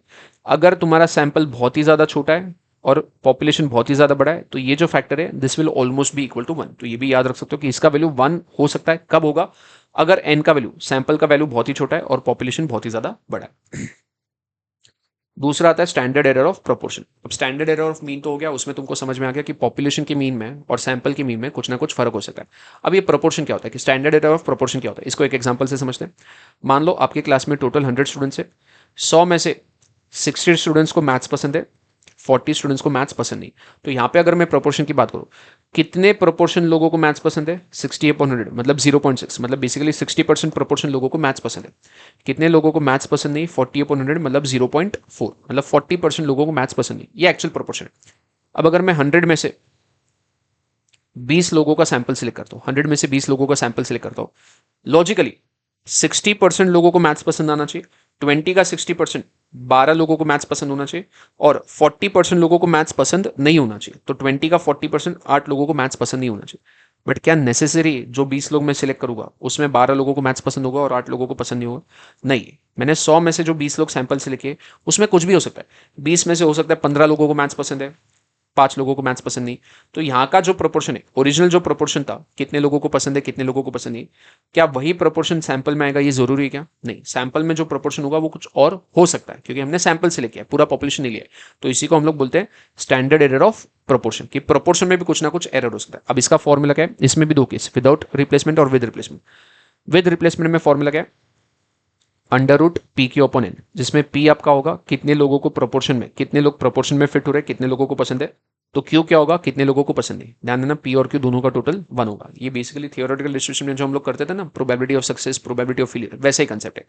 अगर तुम्हारा सैंपल बहुत ही ज्यादा छोटा है और पॉपुलेशन बहुत ही ज्यादा बड़ा है तो ये जो फैक्टर है this will almost be equal to 1। तो ये भी याद रख सकते हो कि इसका वैल्यू 1 हो सकता है, कब होगा, अगर n का वैल्यू, सैंपल का वैल्यू बहुत ही छोटा है और पॉपुलेशन बहुत ही ज्यादा बड़ा है। दूसरा आता है स्टैंडर्ड एरर ऑफ प्रोपोर्शन। अब स्टैंडर्ड एरर ऑफ मीन तो हो गया, उसमें तुमको समझ में आ गया कि पॉपुलेशन के मीन में और सैंपल के मीन में कुछ ना कुछ फर्क हो सकता है। अब ये प्रोपोर्शन क्या होता है, कि स्टैंडर्ड एरर ऑफ प्रोपोर्शन क्या होता है, इसको एक एग्जांपल से समझते हैं। मान लो आपके क्लास में टोटल 100 स्टूडेंट्स है, 100 में से 60 स्टूडेंट्स को मैथ्स पसंद है, 40 स्टूडेंट्स को मैथ्स पसंद नहीं। तो यहाँ पे अगर मैं प्रोपोर्शन की बात करूँ, कितने प्रोपोर्शन लोगों को मैथ्स पसंद है, 60/100 मतलब 0.6, मतलब बेसिकली 60% प्रोपोर्शन लोगों को मैथ्स पसंद है। कितने लोगों को मैथ्स पसंद नहीं, 40/100 मतलब 0.4, मतलब 40% लोगों को मैथ्स पसंद नहीं। ये एक्चुअल प्रोपोर्शन है। अब अगर मैं 100 में से 20 लोगों का सैंपल सिलेक्ट करता हूँ, 100 में से 20 लोगों का सैंपल सिलेक्ट करता हूँ, लॉजिकली 60% लोगों को मैथ्स पसंद आना चाहिए, 20 का 60% 12 लोगों को मैथ्स पसंद होना चाहिए, और 40% लोगों को मैथ्स पसंद नहीं होना चाहिए। तो 20 का 40% 8 लोगों को मैथ्स पसंद नहीं होना चाहिए। बट क्या नेसेसरी जो 20 लोग मैं सिलेक्ट करूंगा उसमें 12 लोगों को मैथ्स पसंद होगा और 8 लोगों को पसंद नहीं होगा? नहीं। मैंने 100 में से जो 20 लोग सैंपल से लिखे उसमें कुछ भी हो सकता है। 20 में से हो सकता है 15 लोगों को मैथ्स पसंद है, 5 लोगों को मैथ्स पसंद नहीं। तो यहाँ का जो प्रोपोर्शन है, ओरिजिनल जो प्रोपोर्शन था, कितने लोगों को पसंद है कितने लोगों को पसंद नहीं, क्या वही प्रोपोर्शन सैंपल में आएगा? ये जरूरी है क्या? नहीं। सैंपल में जो प्रोपोर्शन होगा वो कुछ और हो सकता है, क्योंकि हमने सैंपल से लेके पूरा पॉपुलेशन नहीं लिया। तो इसी को हम लोग बोलते हैं स्टैंडर्ड एरर ऑफ प्रोपोर्शन, कि प्रोपोर्शन में भी कुछ ना कुछ एरर हो सकता है। अब इसका फॉर्मूला क्या है, इसमें भी दो केस, विदाउट रिप्लेसमेंट और विद रिप्लेसमेंट। विद रिप्लेसमेंट में फॉर्मूला क्या है, √p/n, जिसमें p आपका होगा कितने लोगों को प्रोपोर्शन में, कितने लोग प्रोपोर्शन में फिट हो रहे, कितने लोगों को पसंद है, तो q क्या होगा, कितने लोगों को पसंद है। ध्यान देना p और q दोनों का टोटल 1 होगा। ये बेसिकली थियोरेटिकल डिस्ट्रीब्यूशन में जो हम लोग करते थे ना, probability of success, probability of failure, वैसा ही कंसेप्ट है।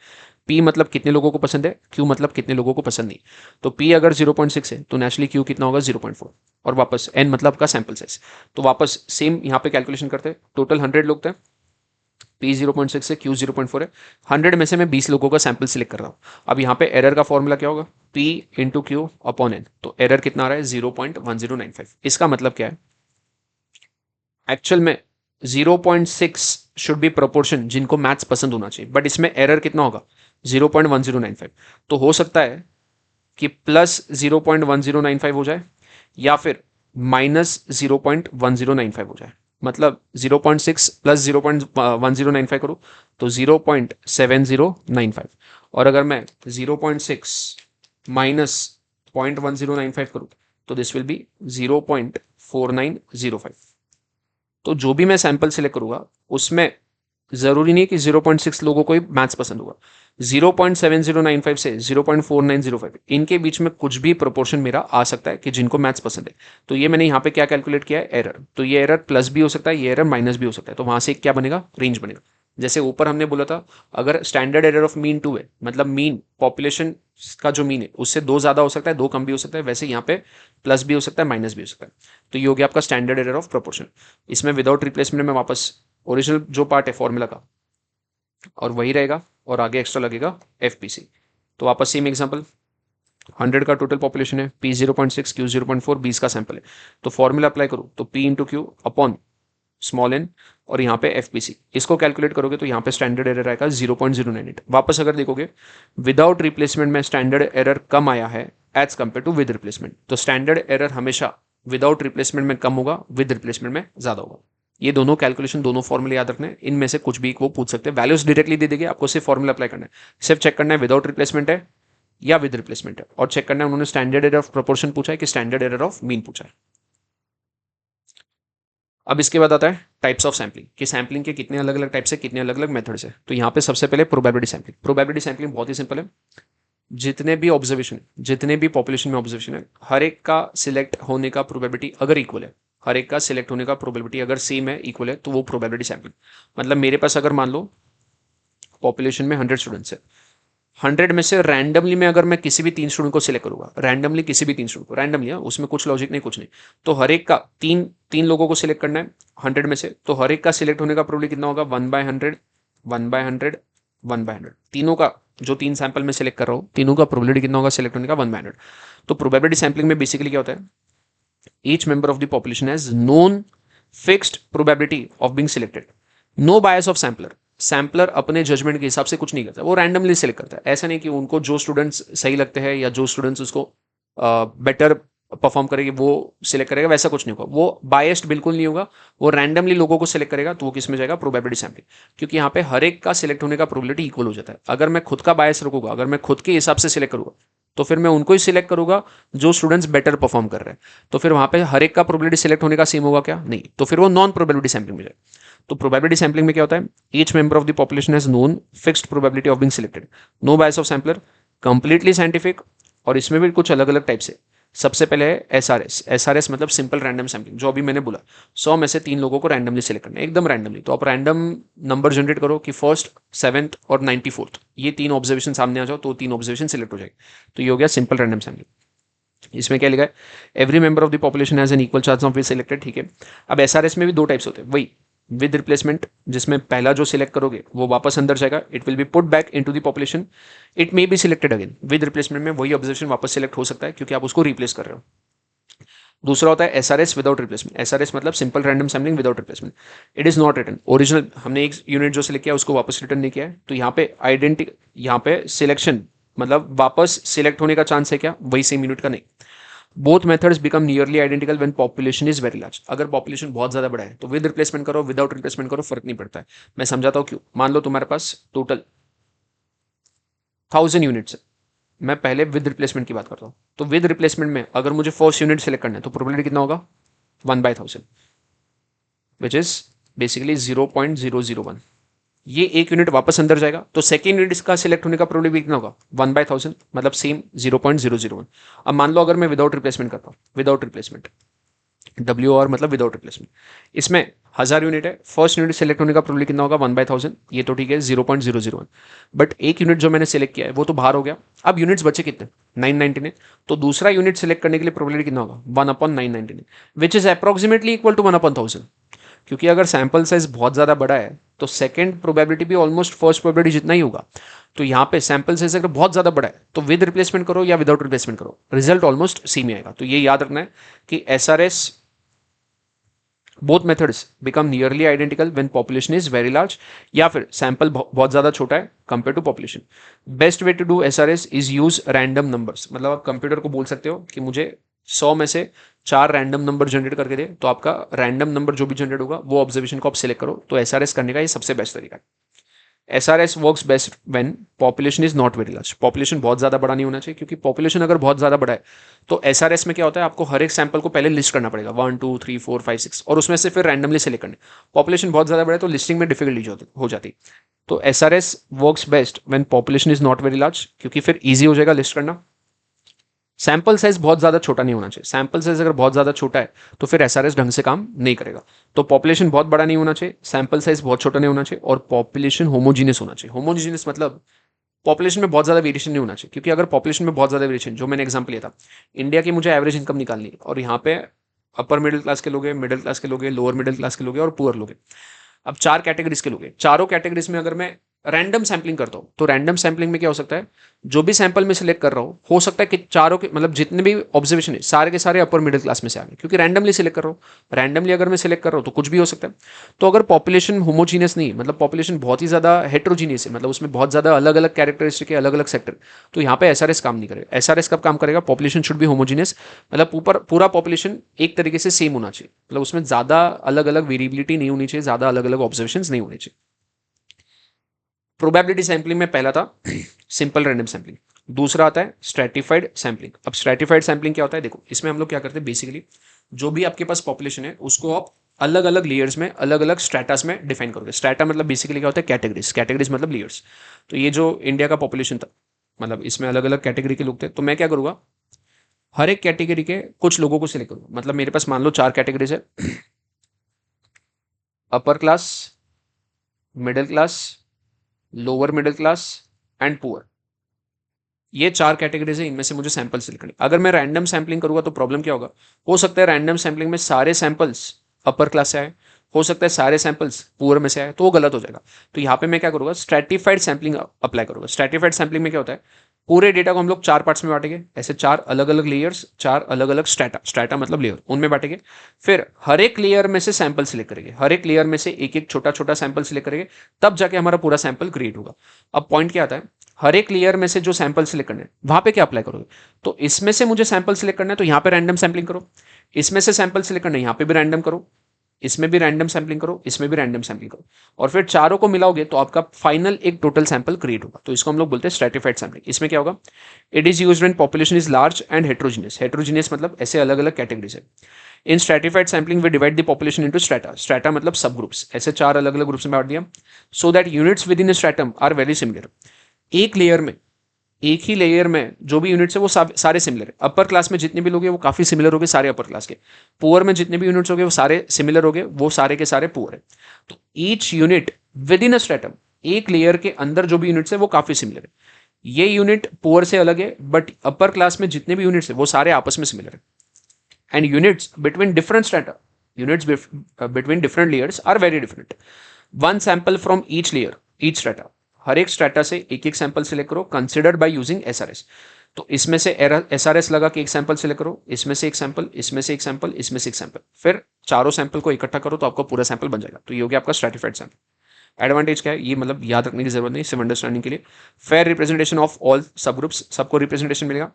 p मतलब कितने लोगों को पसंद है, q मतलब कितने लोगों को पसंद नहीं। तो p अगर 0.6 है तो नेचुरली q कितना होगा, 0.4, और वापस n मतलब आपका सैंपल साइज। तो वापस सेम यहाँ पे कैलकुलेशन करते हैं। टोटल 100 लोग थे, p 0.6 है, q 0.4 है, 100 में से मैं 20 लोगों का सैंपल सिलेक्ट कर रहा हूँ। अब यहाँ पे एरर का फॉर्मूला क्या होगा, p into Q upon n। तो एरर कितना आ रहा है, 0.1095। इसका मतलब क्या है, एक्चुअल में 0.6 शुड बी प्रोपोर्शन जिनको मैथ्स पसंद होना चाहिए, बट इसमें एरर कितना होगा, 0.1095। तो हो सकता है कि प्लस 0.1095 हो जाए या फिर माइनस 0.1095 हो जाए। मतलब 0.6 प्लस 0.1095 करूँ तो 0.7095, और अगर मैं 0.6 माइनस 0.1095 करूँ तो दिस विल बी 0.4905। तो जो भी मैं सैंपल सिलेक्ट करूंगा उसमें जरूरी नहीं कि 0.6 लोगों को ही मैथ्स पसंद होगा। 0.7095 से 0.4905 इनके बीच में कुछ भी प्रोपोर्शन मेरा आ सकता है कि जिनको मैथ्स पसंद है। तो ये मैंने यहाँ पे क्या कैलकुलेट किया है, एरर। तो ये एरर प्लस भी हो सकता है, ये एरर माइनस भी हो सकता है। तो वहां से क्या बनेगा, रेंज बनेगा। जैसे ऊपर हमने बोला था, अगर स्टैंडर्ड एरर ऑफ मीन 2 है, मतलब मीन पॉपुलेशन का जो मीन है उससे 2 ज्यादा हो सकता है, 2 कम भी हो सकता है, वैसे यहाँ पे प्लस भी हो सकता है माइनस भी हो सकता है। तो ये हो गया आपका स्टैंडर्ड एरर ऑफ प्रोपोर्शन। इसमें विदाउट रिप्लेसमेंट में वापस ओरिजिनल जो पार्ट है फॉर्मूला का और वही रहेगा, और आगे एक्स्ट्रा लगेगा एफपीसी। तो वापस सेम एग्जांपल, 100 का टोटल पॉपुलेशन है, p 0.6 q 0.4, 20 का सैंपल है। तो फॉर्मूला अप्लाई करो तो p into Q upon small n, और यहाँ पे एफपीसी। इसको कैलकुलेट करोगे तो यहाँ पे स्टैंडर्ड एरर आएगा 0.098। वापस अगर देखोगे विदाउट रिप्लेसमेंट में स्टैंडर्ड एरर कम आया है as compare to with replacement. तो स्टैंडर्ड एरर हमेशा विदाउट रिप्लेसमेंट में कम होगा, विद रिप्लेसमेंट में ज्यादा होगा। ये दोनों कैलकुलेशन, दोनों फॉर्मूले याद रखने हैं, इनमें से कुछ भी वो पूछ सकते हैं। वैल्यूज डायरेक्टली दे देंगे, आपको सिर्फ फॉर्मूला अप्लाई करना है। सिर्फ चेक करना है विदाउट रिप्लेसमेंट है या विद रिप्लेसमेंट है, और चेक करना है उन्होंने स्टैंडर्ड एरर ऑफ प्रोपोर्शन पूछा है कि स्टैंडर्ड एरर ऑफ मीन पूछा है। अब इसके बाद आता है टाइप्स ऑफ सैम्पलिंग, कि सैम्पलिंग के कितने अलग अलग टाइप्स है, कितने अलग अलग मेथड्स है। तो यहाँ पे सबसे पहले प्रोबेबिलिटी सैम्पलिंग। प्रोबेबिलिटी सैम्पलिंग बहुत ही सिंपल है। जितने भी ऑब्जर्वेशन, जितने भी पॉपुलेशन में ऑब्जर्वेशन है, हर एक का सिलेक्ट होने का प्रोबेबिलिटी अगर इक्वल है, हर एक का सिलेक्ट होने का प्रोबेबिलिटी अगर सेम है, इक्वल है, तो वो प्रोबेबिलिटी सैम्पलिंग। मतलब मेरे पास अगर मान लो पॉपुलेशन में 100 स्टूडेंट्स है, 100 में से रैंडमली में अगर मैं किसी भी 3 स्टूडेंट को सिलेक्ट करूंगा, रैंडमली किसी भी 3 स्टूडेंट को, रैंडमली, उसमें कुछ लॉजिक नहीं, कुछ नहीं, तो हर एक का तीन तीन लोगों को सिलेक्ट करना है 100 में से, तो हर एक का सिलेक्ट होने का प्रोबेबिलिटी कितना होगा, 1/100 1/100, 1/100, तीनों का जो 3 सैंपल में सिलेक्ट कर रहा हूँ तीनों का प्रोबेबिलिटी कितना होगा सिलेक्ट होने का 1/100। तो प्रोबेबिलिटी सैम्पलिंग में बेसिकली क्या होता है, each member of the population has known fixed probability of being selected, no bias of sampler. Sampler अपने जजमेंट के हिसाब से कुछ नहीं करता, वो रैंडमली सिलेक्ट करता है। ऐसा नहीं कि उनको जो स्टूडेंट्स सही लगते हैं या जो स्टूडेंट्स उसको बेटर परफॉर्म करेंगे वो सिलेक्ट करेगा, वैसा कुछ नहीं होगा। वो बायस्ड बिल्कुल नहीं होगा, वो रैंडमली लोगों को सिलेक्ट करेगा। तो वो किस में जाएगा, प्रोबेबिलिटी सैम्पलिंग, क्योंकि यहाँ पे हर एक का सिलेक्ट होने का प्रोबेबिलिटी इक्वल हो जाता है। अगर मैं खुद का बायस रखूंगा, अगर मैं खुद के हिसाब से सिलेक्ट करूंगा, तो फिर मैं उनको ही सिलेक्ट करूंगा जो स्टूडेंट्स बेटर परफॉर्म कर रहे हैं। तो फिर वहां पे हर एक का प्रोबेबिलिटी सिलेक्ट होने का सेम होगा क्या, नहीं। तो फिर वो नॉन प्रोबेबिलिटी सैम्पलिंग में जाएगा। तो प्रोबेबिलिटी सैम्पलिंग में क्या होता है, each member of the population has known fixed probability of being selected, no bias of sampler, completely scientific. और इसमें भी कुछ अलग अलग टाइप से। सबसे पहले है एसआरएस। एसआरएस मतलब सिंपल रैंडम सैम्पलिंग, जो अभी मैंने बोला 100 में से 3 लोगों को रैंडमली सिलेक्ट करना है, एकदम रैंडमली। तो आप रैंडम नंबर जनरेट करो कि फर्स्ट, 7th और 94th, ये 3 ऑब्जर्वेशन सामने आ जाओ तो 3 ऑब्जर्वेशन सिलेक्ट हो जाएगी। तो ये हो गया सिंपल रैंडम सैम्पलिंग। इसमें क्या लिखा है, every member of the population has an equal chance of being selected, ठीक है। अब एसआरएस में भी 2 टाइप्स होते हैं, वही विद रिप्लेसमेंट, जिसमें पहला जो सिलेक्ट करोगे वो वापस अंदर जाएगा, it will be put back into the population, it may be selected again. With replacement में वही ऑब्जर्वेशन वापस सिलेक्ट हो सकता है क्योंकि आप उसको रिप्लेस कर रहे हो। दूसरा होता है एसआरएस विदाउट रिप्लेसमेंट। एसआरएस मतलब simple random sampling without replacement. It is not return original, हमने एक यूनिट जो सिलेक्ट किया उसको वापस रिटर्न नहीं किया है, तो यहाँ पे यहाँ पे सिलेक्शन मतलब वापस सिलेक्ट होने का चांस है क्या, वही सेम यूनिट का नहीं। Both methods become nearly identical when population is very large. अगर पॉपुलेशन बहुत ज्यादा बड़ा है तो विद रिप्लेसमेंट करो, विदाउट रिप्लेसमेंट करो, फर्क नहीं पड़ता है। मैं समझाता हूँ क्यों। मान लो तुम्हारे पास टोटल 1000 यूनिट्स है, मैं पहले विद रिप्लेसमेंट की बात करता हूँ। तो विद रिप्लेसमेंट में अगर मुझे फर्स्ट यूनिट सेलेक्ट करना है तो प्रोबेबिलिटी कितना होगा, 1/1000, विच इज बेसिकली 0.001। ये एक यूनिट वापस अंदर जाएगा, तो सेकेंड यूनिट इसका सिलेक्ट होने का प्रोबेबिलिटी कितना होगा, 1/1000, मतलब सेम 0.001। अब मान लो अगर मैं विदाउट रिप्लेसमेंट करता हूँ, विदाउट रिप्लेसमेंट, डब्ल्यू और मतलब विदाउट रिप्लेसमेंट, इसमें 1000 यूनिट है, फर्स्ट यूनिट सेलेक्ट होने का प्रोबेबिलिटी कितना होगा, 1/1000, ये तो ठीक है 0.001। बट एक यूनिट जो मैंने सेलेक्ट किया है वो तो बाहर हो गया। अब यूनिट्स बचे कितने, 999। तो दूसरा यूनिट सेलेक्ट करने के लिए प्रोबेबिलिटी कितना होगा, 1/999, which is approximately equal to 1/1000। क्योंकि अगर सैंपल साइज बहुत ज्यादा बड़ा है तो सेकंड प्रोबेबिलिटी भी ऑलमोस्ट फर्स्ट प्रोबेबिलिटी जितना ही होगा। तो यहाँ पे सैंपल साइज अगर बहुत ज्यादा बड़ा है तो विद रिप्लेसमेंट करो या विदाउट रिप्लेसमेंट करो, रिजल्ट ऑलमोस्ट सेम ही आएगा। तो ये याद रखना है कि SRS both methods become nearly identical when population is very large, या फिर सैंपल बहुत ज्यादा छोटा है compare to population. Best way to do SRS is use random numbers. मतलब आप कंप्यूटर को बोल सकते हो कि मुझे 100 में से 4 रैंडम नंबर जनरेट करके दे, तो आपका रैंडम नंबर जो भी जनरेट होगा वो ऑब्जर्वेशन को आप सिलेक्ट करो। तो एसआरएस करने का ये सबसे बेस्ट तरीका है। SRS works best when population is not very large. Population बहुत ज्यादा बड़ा नहीं होना चाहिए, क्योंकि पॉपुलेशन अगर बहुत ज्यादा बड़ा है तो एसआरएस में क्या होता है, आपको हर एक सैंपल को पहले लिस्ट करना पड़ेगा 1 2 3 4 5 6, और उसमें से फिर रैंडमली सेलेक्ट करने। पॉपुलेशन बहुत ज्यादा बड़ा है तो लिस्टिंग में डिफिकल्टी हो जाती। तो SRS works best when population is not very large, क्योंकि फिर ईजी हो जाएगा लिस्ट करना। सैंपल साइज बहुत ज्यादा छोटा नहीं होना चाहिए। सैंपल साइज अगर बहुत ज्यादा छोटा है तो फिर एसआरएस ढंग से काम नहीं करेगा। तो पॉपुलेशन बहुत बड़ा नहीं होना चाहिए, सैंपल साइज बहुत छोटा नहीं होना चाहिए, और पॉपुलेशन होमोजीनियस होना चाहिए। होमोजीनियस मतलब पॉपुलेशन में बहुत ज्यादा वेरिएशन नहीं होना चाहिए, क्योंकि अगर पॉपुलेशन में बहुत ज्यादा वेरिएशन, जो मैंने एग्जाम्पल लिया था, इंडिया की मुझे एवरेज इनकम निकालनी है और यहाँ पे अपर मिडिल क्लास के लोग हैं, मिडिल क्लास के लोग हैं, लोअर मिडिल क्लास के लोग हैं और पुअर लोग हैं। अब 4 कैटेगरीज के लोग हैं, चारों कैटेगरीज में अगर मैं रैंडम सैम्पलिंग करता हूं तो रैंडम सैम्पलिंग में क्या हो सकता है, जो भी सैंपल में सिलेक्ट कर रहा हूं हो सकता है कि चारों के मतलब जितने भी ऑब्जर्वेशन है सारे के सारे अपर मिडिल क्लास में से आ गए, क्योंकि रैंडमली सिलेक्ट कर रहा हूं। रैंडमली अगर मैं सिलेक्ट कर रहा हूं तो कुछ भी हो सकता है। तो अगर पॉपुलेशन होमोजीनियस नहीं, मतलब पॉपुलेशन बहुत ही ज्यादा हेट्रोजीनियस है, मतलब उसमें बहुत ज्यादा अलग अलग कैरेक्टरिस्टिक है, अलग अलग सेक्टर, तो यहाँ पे एसआरएस काम नहीं करेगा। एसआरएस कब काम करेगा, पॉपुलेशन शुड बी होमोजीनियस, मतलब पूरा पॉपुलेशन एक तरीके से सेम होना चाहिए, मतलब उसमें ज्यादा अलग अलग वेरिएबिलिटी नहीं होनी चाहिए, ज्यादा अलग अलग ऑब्जर्वेशन नहीं होने चाहिए। प्रोबेबिलिटी सैंपलिंग में पहला था सिंपल रैंडम सैंपलिंग, दूसरा आता है स्ट्रेटिफाइड सैंपलिंग। अब स्ट्रेटिफाइड सैंपलिंग क्या होता है, देखो इसमें हम लोग क्या करते हैं, बेसिकली जो भी आपके पास पॉपुलेशन है उसको आप अलग अलग लेयर्स में, अलग अलग स्ट्रेटास में डिफाइन करोगे। स्ट्रेटा मतलब बेसिकली क्या होता है, कैटेगरीज, कैटेगरीज मतलब लेयर्स। तो ये जो इंडिया का पॉपुलेशन था, मतलब इसमें अलग अलग कैटेगरी के लोग थे, तो मैं क्या करूंगा, हर एक कैटेगरी के कुछ लोगों को सिलेक्ट करूंगा। मतलब मेरे पास मान लो 4 कैटेगरीज है, upper class, middle class, lower middle class and poor, ये 4 कैटेगरीज है, इनमें से मुझे सैंपल सिलेक्ट करने। अगर मैं रैंडम सैंपलिंग करूंगा तो प्रॉब्लम क्या होगा, हो सकता है रैंडम सैंपलिंग में सारे सैंपल्स अपर क्लास से आए, हो सकता है सारे सैंपल्स पुअर में से आए, तो वो गलत हो जाएगा। तो यहाँ पे मैं क्या करूँगा, स्ट्रेटिफाइड सैम्पलिंग अप्लाई करूँगा। स्ट्रेटिफाइड सैम्पलिंग में क्या होता है, पूरे डेटा को हम लोग 4 पार्ट्स में बांटेंगे, ऐसे 4 अलग अलग लेयर्स, 4 अलग अलग स्ट्रेटा, स्ट्रेटा मतलब लेयर, उनमें बांटेंगे। फिर हर एक लेयर में से सैंपल सिलेक्ट करेंगे, हर एक लेयर में से एक एक छोटा छोटा सैंपल सिलेक्ट करेंगे, तब जाके हमारा पूरा सैंपल क्रिएट होगा। अब पॉइंट क्या आता है, हर एक लेयर में से जो सैंपल सिलेक्ट करने हैं वहां पे क्या अप्लाई करोगे, तो इसमें से मुझे सैंपल सिलेक्ट करना है तो यहाँ पे रैंडम सैम्पलिंग करो, इसमें से सैंपल सिलेक्ट करना है यहाँ पे भी रैंडम करो, इसमें भी रैंडम सैम्पलिंग करो, इसमें भी रैंडम सैम्पलिंग करो, और फिर चारों को मिलाओगे तो आपका फाइनल एक टोटल सैंपल क्रिएट होगा। तो इसको हम लोग बोलते हैं स्ट्रेटिफाइड सैम्पलिंग। इसमें क्या होगा, it is used when population is large and heterogeneous. Heterogeneous मतलब ऐसे अलग अलग कैटेगरीज है। In stratified sampling we divide the population into strata. Strata मतलब सब ग्रुप्स, ऐसे 4 अलग अलग ग्रुप्स में बांट दिया, so that units within stratum are very similar. एक लेयर में, एक ही लेयर में जो भी यूनिट्स है वो सारे सिमिलर है। अपर क्लास में जितने भी लोग हैं वो काफी सिमिलर हो गए, सारे अपर क्लास के। पुअर में जितने भी यूनिट्स हो गए वो सारे सिमिलर हो गए, वो सारे के सारे पुअर है। तो each unit with in a stratum, एक लेयर के अंदर जो भी यूनिट्स है वो काफी सिमिलर है। ये यूनिट पुअर से अलग है, बट अपर क्लास में जितने भी यूनिट्स है वो सारे आपस में सिमिलर है। And units between different strata, units between different layers are very different. One sample from each layer, each strata, हर एक स्ट्रेटा से एक एक सैंपल सिलेक्ट करो, कंसिडर्ड बाय यूजिंग एसआरएस। तो इसमें से एसआरएस लगा के एक सैंपल सिलेक्ट करो, इसमें से एक सैंपल, इसमें से एक सैंपल, इसमें से एक सैंपल, फिर चारों सैंपल को इकट्ठा करो तो आपका पूरा सैंपल बन जाएगा। तो ये हो गया आपका स्ट्रेटिफाइड सैंपल। एडवांटेज क्या है, ये मतलब याद रखने की जरूरत नहीं, सिर्फ अंडरस्टैंडिंग के लिए। फेयर रिप्रेजेंटेशन ऑफ ऑल सब ग्रुप्स, सबको रिप्रेजेंटेशन मिलेगा,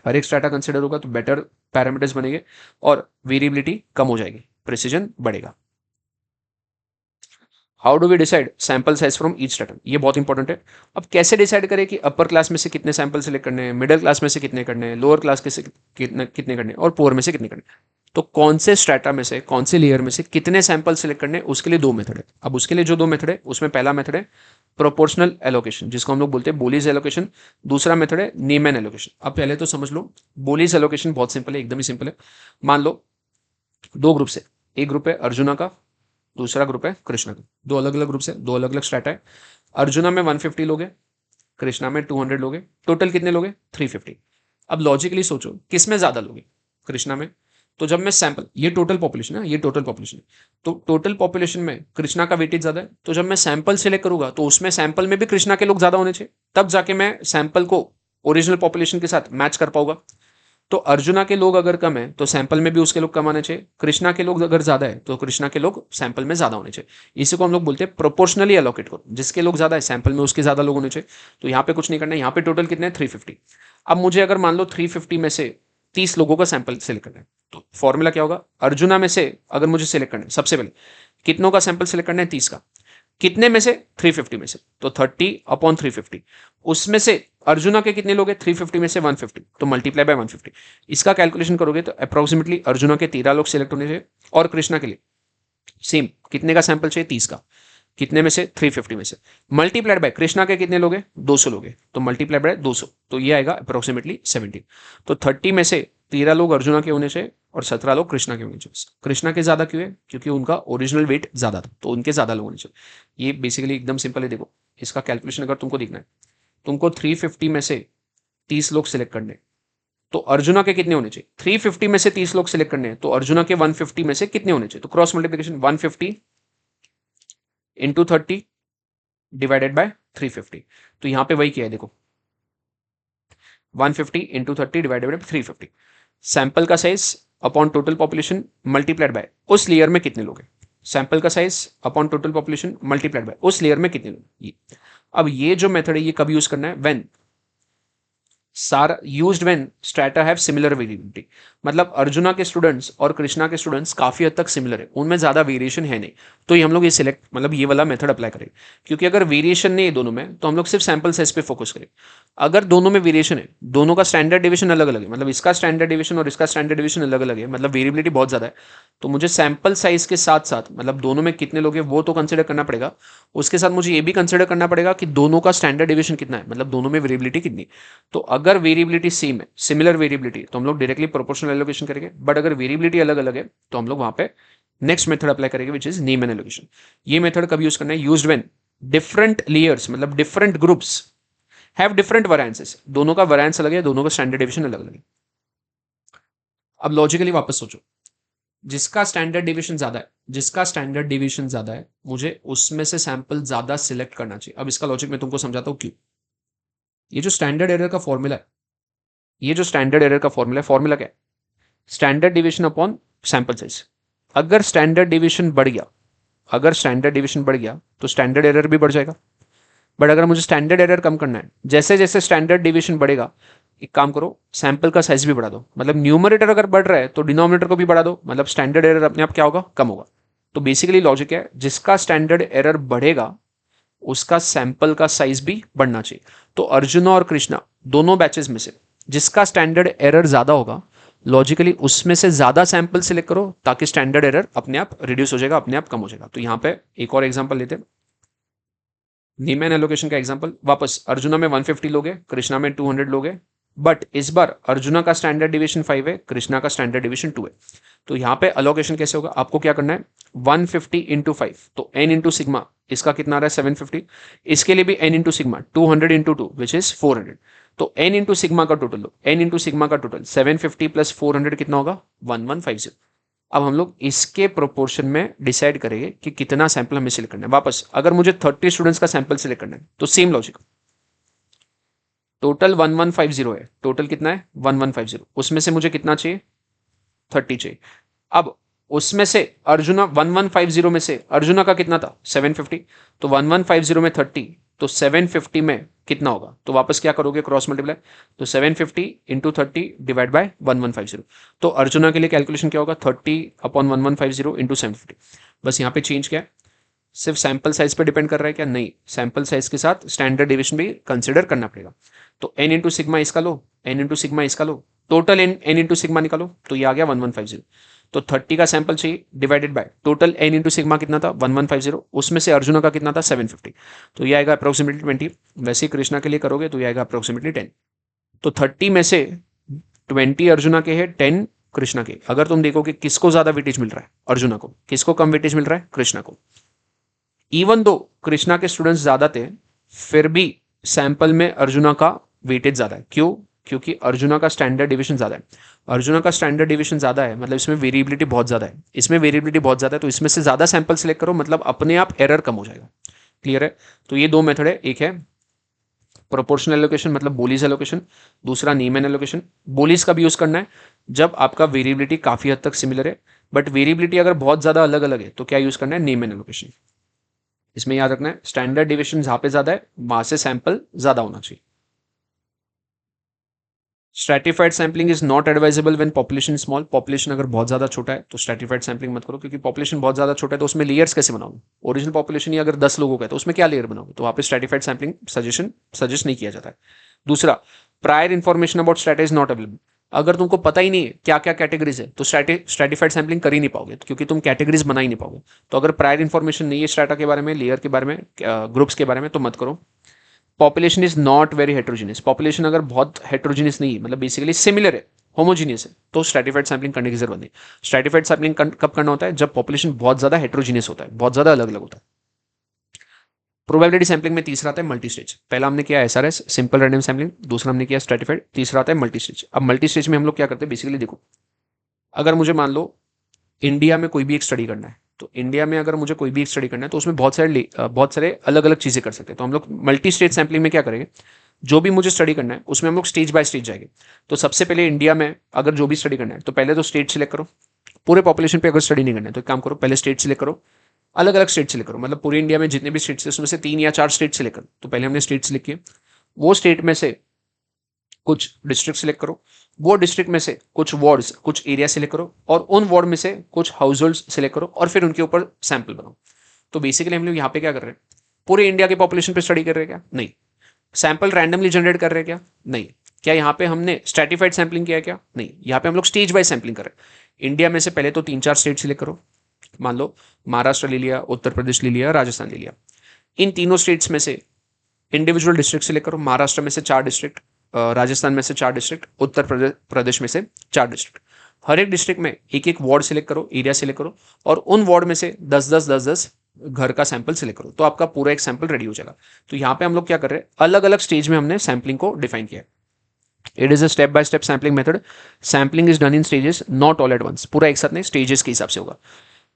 हर एक स्ट्रेटा कंसिडर होगा तो बेटर पैरामीटर्स बनेंगे और वेरिएबिलिटी कम हो जाएगी, प्रिसीजन बढ़ेगा। How do we decide sample size from each stratum, ये बहुत इंपॉर्टेंट है। अब कैसे डिसाइड करें कि अपर क्लास में से कितने सैंपल सिलेक्ट करने हैं, मिडिल क्लास में से कितने करने हैं, लोअर क्लास के से कितने करने हैं, और पुअर में से कितने करने हैं। तो कौन से स्ट्रेटा में से, कौन से लेयर में से कितने सैंपल सिलेक्ट करने हैं, उसके लिए 2 मेथड है। अब उसके लिए जो 2 मेथड है उसमें पहला मेथड है प्रोपोर्शनल एलोकेशन, जिसको हम लोग बोलते हैं बोलीज एलोकेशन। दूसरा मेथड है नीमैन एलोकेशन। अब पहले तो समझ लो, बोलीज एलोकेशन बहुत सिंपल है, एकदम ही सिंपल है। मान लो 2 ग्रुप से, एक ग्रुप है अर्जुना का, दूसरा ग्रुप है कृष्णा का। 2 अलग अलग ग्रुप है, 2 अलग अलग स्ट्रेटा है। अर्जुना में 150 लोग हैं, कृष्णा में 200 लोग हैं, टोटल कितने लोग हैं 350। अब लॉजिकली सोचो किस में ज्यादा लोग हैं, कृष्णा में। तो जब मैं सैंपल, ये टोटल पॉपुलेशन है, ये टोटल पॉपुलेशन है, तो टोटल पॉपुलेशन में कृष्णा का वेटेज ज्यादा है, तो जब मैं सैंपल सिलेक्ट करूंगा तो उसमें सैंपल में भी कृष्णा के लोग ज्यादा होने चाहिए, तब जाके मैं सैंपल को ओरिजिनल पॉपुलेशन के साथ मैच कर पाऊंगा। तो अर्जुना के लोग अगर कम है तो सैंपल में भी उसके लोग कम आने चाहिए, कृष्णा के लोग अगर ज्यादा है तो कृष्णा के लोग सैंपल में ज्यादा होने चाहिए। इसी को हम लोग बोलते हैं प्रोपोर्शनली एलोकेट करो, जिसके लोग ज्यादा है सैंपल में उसके ज्यादा लोग होने चाहिए। तो यहाँ पे कुछ नहीं करना है, यहाँ पे टोटल कितने हैं 350। अब मुझे अगर मान लो 350 में से 30 लोगों का सैंपल सिलेक्ट करना है, तो फॉर्मूला क्या होगा, अर्जुना में से अगर मुझे सिलेक्ट करना है, सबसे पहले कितनों का सैंपल सिलेक्ट करना है 30 का, कितने में से 350 में से, तो 30/350। उसमें से अर्जुना के कितने लोग हैं 350 में से 150, तो मल्टीप्लाई बाय 150। इसका कैलकुलेशन करोगे तो अप्रोक्सीमेटली अर्जुना के 13 लोग सिलेक्ट होने चाहिए, और कृष्णा के लिए सेम कितने का सैंपल चाहिए 30 का, कितने में से 350 में से, मल्टीप्लाइड बाय कृष्णा के कितने लोग हैं 200 लोग हैं, तो मल्टीप्लाइड बाय 200, तो ये आएगा अप्रोक्सीमेटली 17। तो 30 में से 13 लोग अर्जुना के होने चाहिए और 17 लोग कृष्णा के होने चाहिए। कृष्णा के ज्यादा क्यों है, क्योंकि उनका ओरिजिनल वेट ज्यादा था, तो उनके ज्यादा लोग होने चाहिए। ये बेसिकली एकदम सिंपल है। देखो इसका कैलकुलेशन अगर तुमको देखना है, तुमको 350 में से 30 लोग सिलेक्ट करने हैं, तो अर्जुना के कितने होने चाहिए, 350 में से 30 लोग सिलेक्ट करने हैं तो अर्जुना के 150 में से कितने होने चाहिए, तो cross multiplication 150 into 30 divided by 350। तो यहां पे वही किया है, देखो 150 इंटू 30 डिवाइडेड बाय 350, सैंपल का size upon total population multiplied by उस लेयर में कितने लोग हैं, सैंपल का size upon total population multiplied by उस लेयर में कितने लोग, ये। अब ये जो मेथड है ये कब यूज करना है, व्हेन सारा used when strata have similar variability. मतलब अर्जुना के स्टूडेंट्स और कृष्णा के स्टूडेंट्स काफी हद तक सिमिलर है, उनमें ज्यादा वेरिएशन है नहीं, तो ये हम लोग ये सिलेक्ट मतलब ये वाला मेथड अप्लाई करेंगे। क्योंकि अगर वेरिएशन नहीं है दोनों में तो हम लोग सिर्फ सैंपल साइज पे फोकस करें। अगर दोनों में वेरिएशन है, दोनों का स्टैंडर्ड डिविजन अलग अलग है, मतलब इसका स्टैंडर्ड डिविजन और इसका स्टैंडर्ड डिविजन अलग अलग है, मतलब वेरिएबिलिटी बहुत ज्यादा है, तो मुझे सैंपल साइज के साथ साथ मतलब दोनों में कितने लोग हैं वो तो कंसिडर करना पड़ेगा, उसके साथ मुझे ये भी कंसिडर करना पड़ेगा कि दोनों का स्टैंडर्ड डिविजन कितना है, मतलब दोनों में वेरिएबिलिटी कितनी। तो अगर वेरिएबिलिटी सेम है, सिमिलर वेरिएबिलिटी, तो हम लोग डायरेक्टली प्रोपोर्शनल एलोकेशन करेंगे, बट अगर वेरिएबिलिटी अलग अलग है तो हम लोग वहां पे नेक्स्ट मेथड अप्लाई करेंगे विच इज नीमैन एलोकेशन। ये मेथड कब यूज करना है, यूज्ड व्हेन डिफरेंट लेयर्स मतलब different groups have different variances, दोनों का वैरिएंस अलग है, दोनों का स्टैंडर्ड डिविजन अलग अलग है। अब लॉजिकली वापस सोचो, जिसका स्टैंडर्ड डिविएशन ज्यादा है, जिसका स्टैंडर्ड डिविएशन ज्यादा है, मुझे उसमें से सैंपल ज्यादा सिलेक्ट करना चाहिए। अब इसका लॉजिक मैं तुमको समझाता हूँ क्यों। ये जो स्टैंडर्ड एरर का फॉर्मूला है, ये जो स्टैंडर्ड एरर का फॉर्मूला है, फॉर्मूला क्या है? Standard deviation upon sample size. अगर स्टैंडर्ड डिविएशन बढ़ गया, अगर स्टैंडर्ड डिविएशन बढ़ गया तो स्टैंडर्ड एरर भी बढ़ जाएगा। बट अगर मुझे स्टैंडर्ड एरर कम करना है, जैसे जैसे स्टैंडर्ड डिविएशन बढ़ेगा, एक काम करो, सैंपल का साइज भी बढ़ा दो। मतलब न्यूमरेटर अगर बढ़ रहा है तो डिनोमिनेटर को भी बढ़ा दो, मतलब स्टैंडर्ड एरर अपने आप क्या होगा? कम होगा। तो बेसिकली लॉजिक है, जिसका स्टैंडर्ड एरर बढ़ेगा उसका सैंपल का साइज भी बढ़ना चाहिए। तो अर्जुना और कृष्णा दोनों बैचेस में से जिसका स्टैंडर्ड एरर ज्यादा होगा, लॉजिकली उसमें से ज्यादा सैंपल सिलेक्ट करो ताकि स्टैंडर्ड एरर अपने आप रिड्यूस हो जाएगा, अपने आप कम हो जाएगा। तो यहां पे एक और एग्जांपल लेते हैं, नीमैन एलोकेशन का एग्जांपल। वापस अर्जुना में 150 लोग हैं, कृष्णा में 200 लोग हैं, बट इस बार अर्जुना का स्टैंडर्ड डिविएशन 5 है, कृष्णा का स्टैंडर्ड डिविएशन 2 है। तो यहाँ पे अलोकेशन कैसे होगा? आपको क्या करना है, 150 इंटू 5, तो n इंटू सिग्मा, इसका कितना आ रहा है? 750। इसके लिए भी n into sigma, 200 into 2 which is 400। तो n इंटू सिग्मा का टोटल लो, n इंटू सिग्मा का टोटल 750 प्लस 400 कितना होगा? 1150। अब हम लोग इसके प्रोपोर्शन में डिसाइड करेंगे कि कितना सैंपल हमें सिलेक्ट करना है। वापस अगर मुझे 30 स्टूडेंट्स का सैंपल सिलेक्ट करना है तो सेम लॉजिक, टोटल 1150 है, टोटल कितना है? 1150। उसमें से मुझे कितना चाहिए? 30 चाहिए। अब उसमें से अर्जुना 1150 में से अर्जुना का कितना था? 750। तो 1150 में 30, तो 750 में कितना होगा? तो वापस क्या करोगे? Cross multiply. तो 750 इंटू 30 डिवाइड बाय 1150। तो अर्जुना के लिए कैलकुलेशन क्या होगा? 30 अपॉन 1150 इंटू 750। बस यहाँ पे चेंज क्या है? सिर्फ सैंपल साइज पे डिपेंड कर रहा है क्या? नहीं, सैंपल साइज के साथ स्टैंडर्ड डिविएशन भी कंसिडर करना पड़ेगा। तो n इंटू सिग्मा इसका लो, n इंटू सिग्मा इसका लो, टोटल n इंटू सिग्मा निकालो, तो ये आ गया 1150। तो 30 का सैंपल चाहिए, divided by total n into sigma कितना था? 1150। उसमें से अर्जुना का कितना था? 750। तो ये आएगा अप्रोक्सीमेटली 20। वैसे ही कृष्णा के लिए करोगे तो ये आएगा अप्रोक्सीमेटली 10। तो 30 में से 20 अर्जुना के है, 10 कृष्णा के। अगर तुम देखो कि किसको ज्यादा वेटेज मिल रहा है? अर्जुना को। किसको कम वेटेज मिल रहा है? कृष्णा को। इवन दो कृष्णा के स्टूडेंट्स ज्यादा थे, फिर भी सैंपल में अर्जुना का वेटेज ज्यादा है। क्यों? क्योंकि अर्जुना का स्टैंडर्ड डिविएशन ज्यादा है। अर्जुना का स्टैंडर्ड डिविएशन ज्यादा है मतलब इसमें वेरिएबिलिटी बहुत ज्यादा है, इसमें वेरिएबिलिटी बहुत ज्यादा है, तो इसमें से ज्यादा सैंपल सिलेक्ट करो, मतलब अपने आप एरर कम हो जाएगा। क्लियर है? तो ये दो मेथड है, एक है प्रोपोर्शनल एलोकेशन मतलब बोलीज एलोकेशन, दूसरा नीमैन एलोकेशन। बोलीज का भी यूज करना है जब आपका वेरिएबिलिटी काफी हद तक सिमिलर है, बट वेरिएबिलिटी अगर बहुत ज्यादा अलग अलग है तो क्या यूज करना है? Niemann allocation. इसमें याद रखना है स्टैंडर्ड डिविएशन जहां पे ज्यादा है वहां से सैंपल ज्यादा होना चाहिए। Stratified sampling is not advisable when population small. Population अगर बहुत ज्यादा छोटा है तो स्ट्रैटिफाइड सैम्पलिंग मत करो, क्योंकि पॉपुलेशन बहुत ज्यादा छोटा है तो उसमें लेयर्स कैसे बनाओगे? ओरिजिनल पॉपुलेशन ही अगर 10 लोगों का है तो उसमें क्या लेयर बनाओगे? तो वहां पे स्ट्रैटिफाइड सैम्पलिंग सजेस्ट नहीं किया जाता है। दूसरा, prior information about strata is not available. अगर तुमको पता ही नहीं है क्या क्या कैटेगरीज है तो स्ट्रैटिफाइड सैम्पलिंग कर ही नहीं पाओगे, क्योंकि तुम कैटेगरीज बना ही नहीं पाओगे। तो अगर प्रायर इन्फॉर्मेशन नहीं है स्ट्रैटा के बारे में, लेयर के बारे में, ग्रुप्स के बारे में, तो मत करो। Population is not very heterogeneous. Population अगर बहुत हेट्रोजीनियस नहीं, मतलब बेसिकली सिमिलर है, होमोजीनियस है, तो स्ट्रैटिफाइड सैम्पलिंग करने की जरूरत नहीं। स्ट्रैटिफाइड सैम्पलिंग कब करना होता है? जब पॉपुलेशन बहुत ज्यादा हेट्रोजीनियस होता है, बहुत ज्यादा अलग अलग होता है। प्रोबेबिलिटी सैम्पलिंग में तीसरा आता है मल्टी स्टेज। पहला हमने किया एसआरएस सिंपल रैंडम सैम्पलिंग, दूसरा हमने किया स्ट्रैटिफाइड, तीसरा आता है मल्टी स्टेज। अब मल्टी स्टेज में हम लोग क्या करते हैं? बेसिकली देखो, अगर मुझे मान लो इंडिया में कोई भी एक स्टडी करना है, तो इंडिया में अगर मुझे कोई भी एक स्टडी करना है तो उसमें बहुत सारे अलग अलग चीजें कर सकते हैं। तो हम लोग मल्टी स्टेज सैम्पलिंग में क्या करेंगे? जो भी मुझे स्टडी करना है उसमें हम लोग स्टेज बाय स्टेज जाएंगे। तो सबसे पहले इंडिया में अगर जो भी स्टडी करना है तो पहले तो स्टेट सिलेक्ट करो। पूरे पॉपुलेशन पे अगर स्टडी नहीं करना है तो एक काम करो, पहले स्टेट सिलेक्ट करो, अलग अलग स्टेट सिलेक्ट करो, मतलब पूरे इंडिया में जितने भी स्टेट्स है उसमें से 3 या 4 स्टेट सिलेक्ट करो। तो पहले हमने स्टेट सिलेक्ट किए, वो स्टेट में से कुछ डिस्ट्रिक्ट सिलेक्ट करो, वो डिस्ट्रिक्ट में से कुछ वार्ड्स, कुछ एरिया सिलेक्ट करो, और उन वार्ड में से कुछ हाउस होल्ड सिलेक्ट करो, और फिर उनके ऊपर सैंपल बनाओ। तो बेसिकली हम लोग यहाँ पे क्या कर रहे हैं? पूरे इंडिया के पॉपुलेशन पे स्टडी कर रहे हैं क्या? नहीं। सैंपल रैंडमली जनरेट कर रहे हैं क्या? नहीं। क्या यहाँ पे हमने स्ट्रैटिफाइड सैम्पलिंग किया है क्या? नहीं। यहाँ पे हम लोग स्टेज वाइज सैम्पलिंग कर रहे हैं। इंडिया में से पहले तो 3-4 स्टेट सिलेक्ट करो, मान लो महाराष्ट्र ले लिया, उत्तर प्रदेश ले लिया, राजस्थान ले लिया। इन तीनों स्टेट्स में से इंडिविजुअल डिस्ट्रिक्ट सिलेक्ट करो। महाराष्ट्र में से 4 डिस्ट्रिक्ट, राजस्थान में से 4 डिस्ट्रिक्ट, उत्तर प्रदेश में से 4 डिस्ट्रिक्ट। हर एक डिस्ट्रिक्ट में एक एक वार्ड सिलेक्ट करो, एरिया सिलेक्ट करो, और उन वार्ड में से 10-10 घर का सैंपल सिलेक्ट करो, तो आपका पूरा एक सैंपल रेडी हो जाएगा। तो यहाँ पे हम लोग क्या कर रहे हैं? अलग अलग स्टेज में हमने सैंपलिंग को डिफाइन किया है। It is a step by step sampling method, sampling is done in stages, not all at once, पूरा एक साथ नहीं, स्टेजेस के हिसाब से होगा।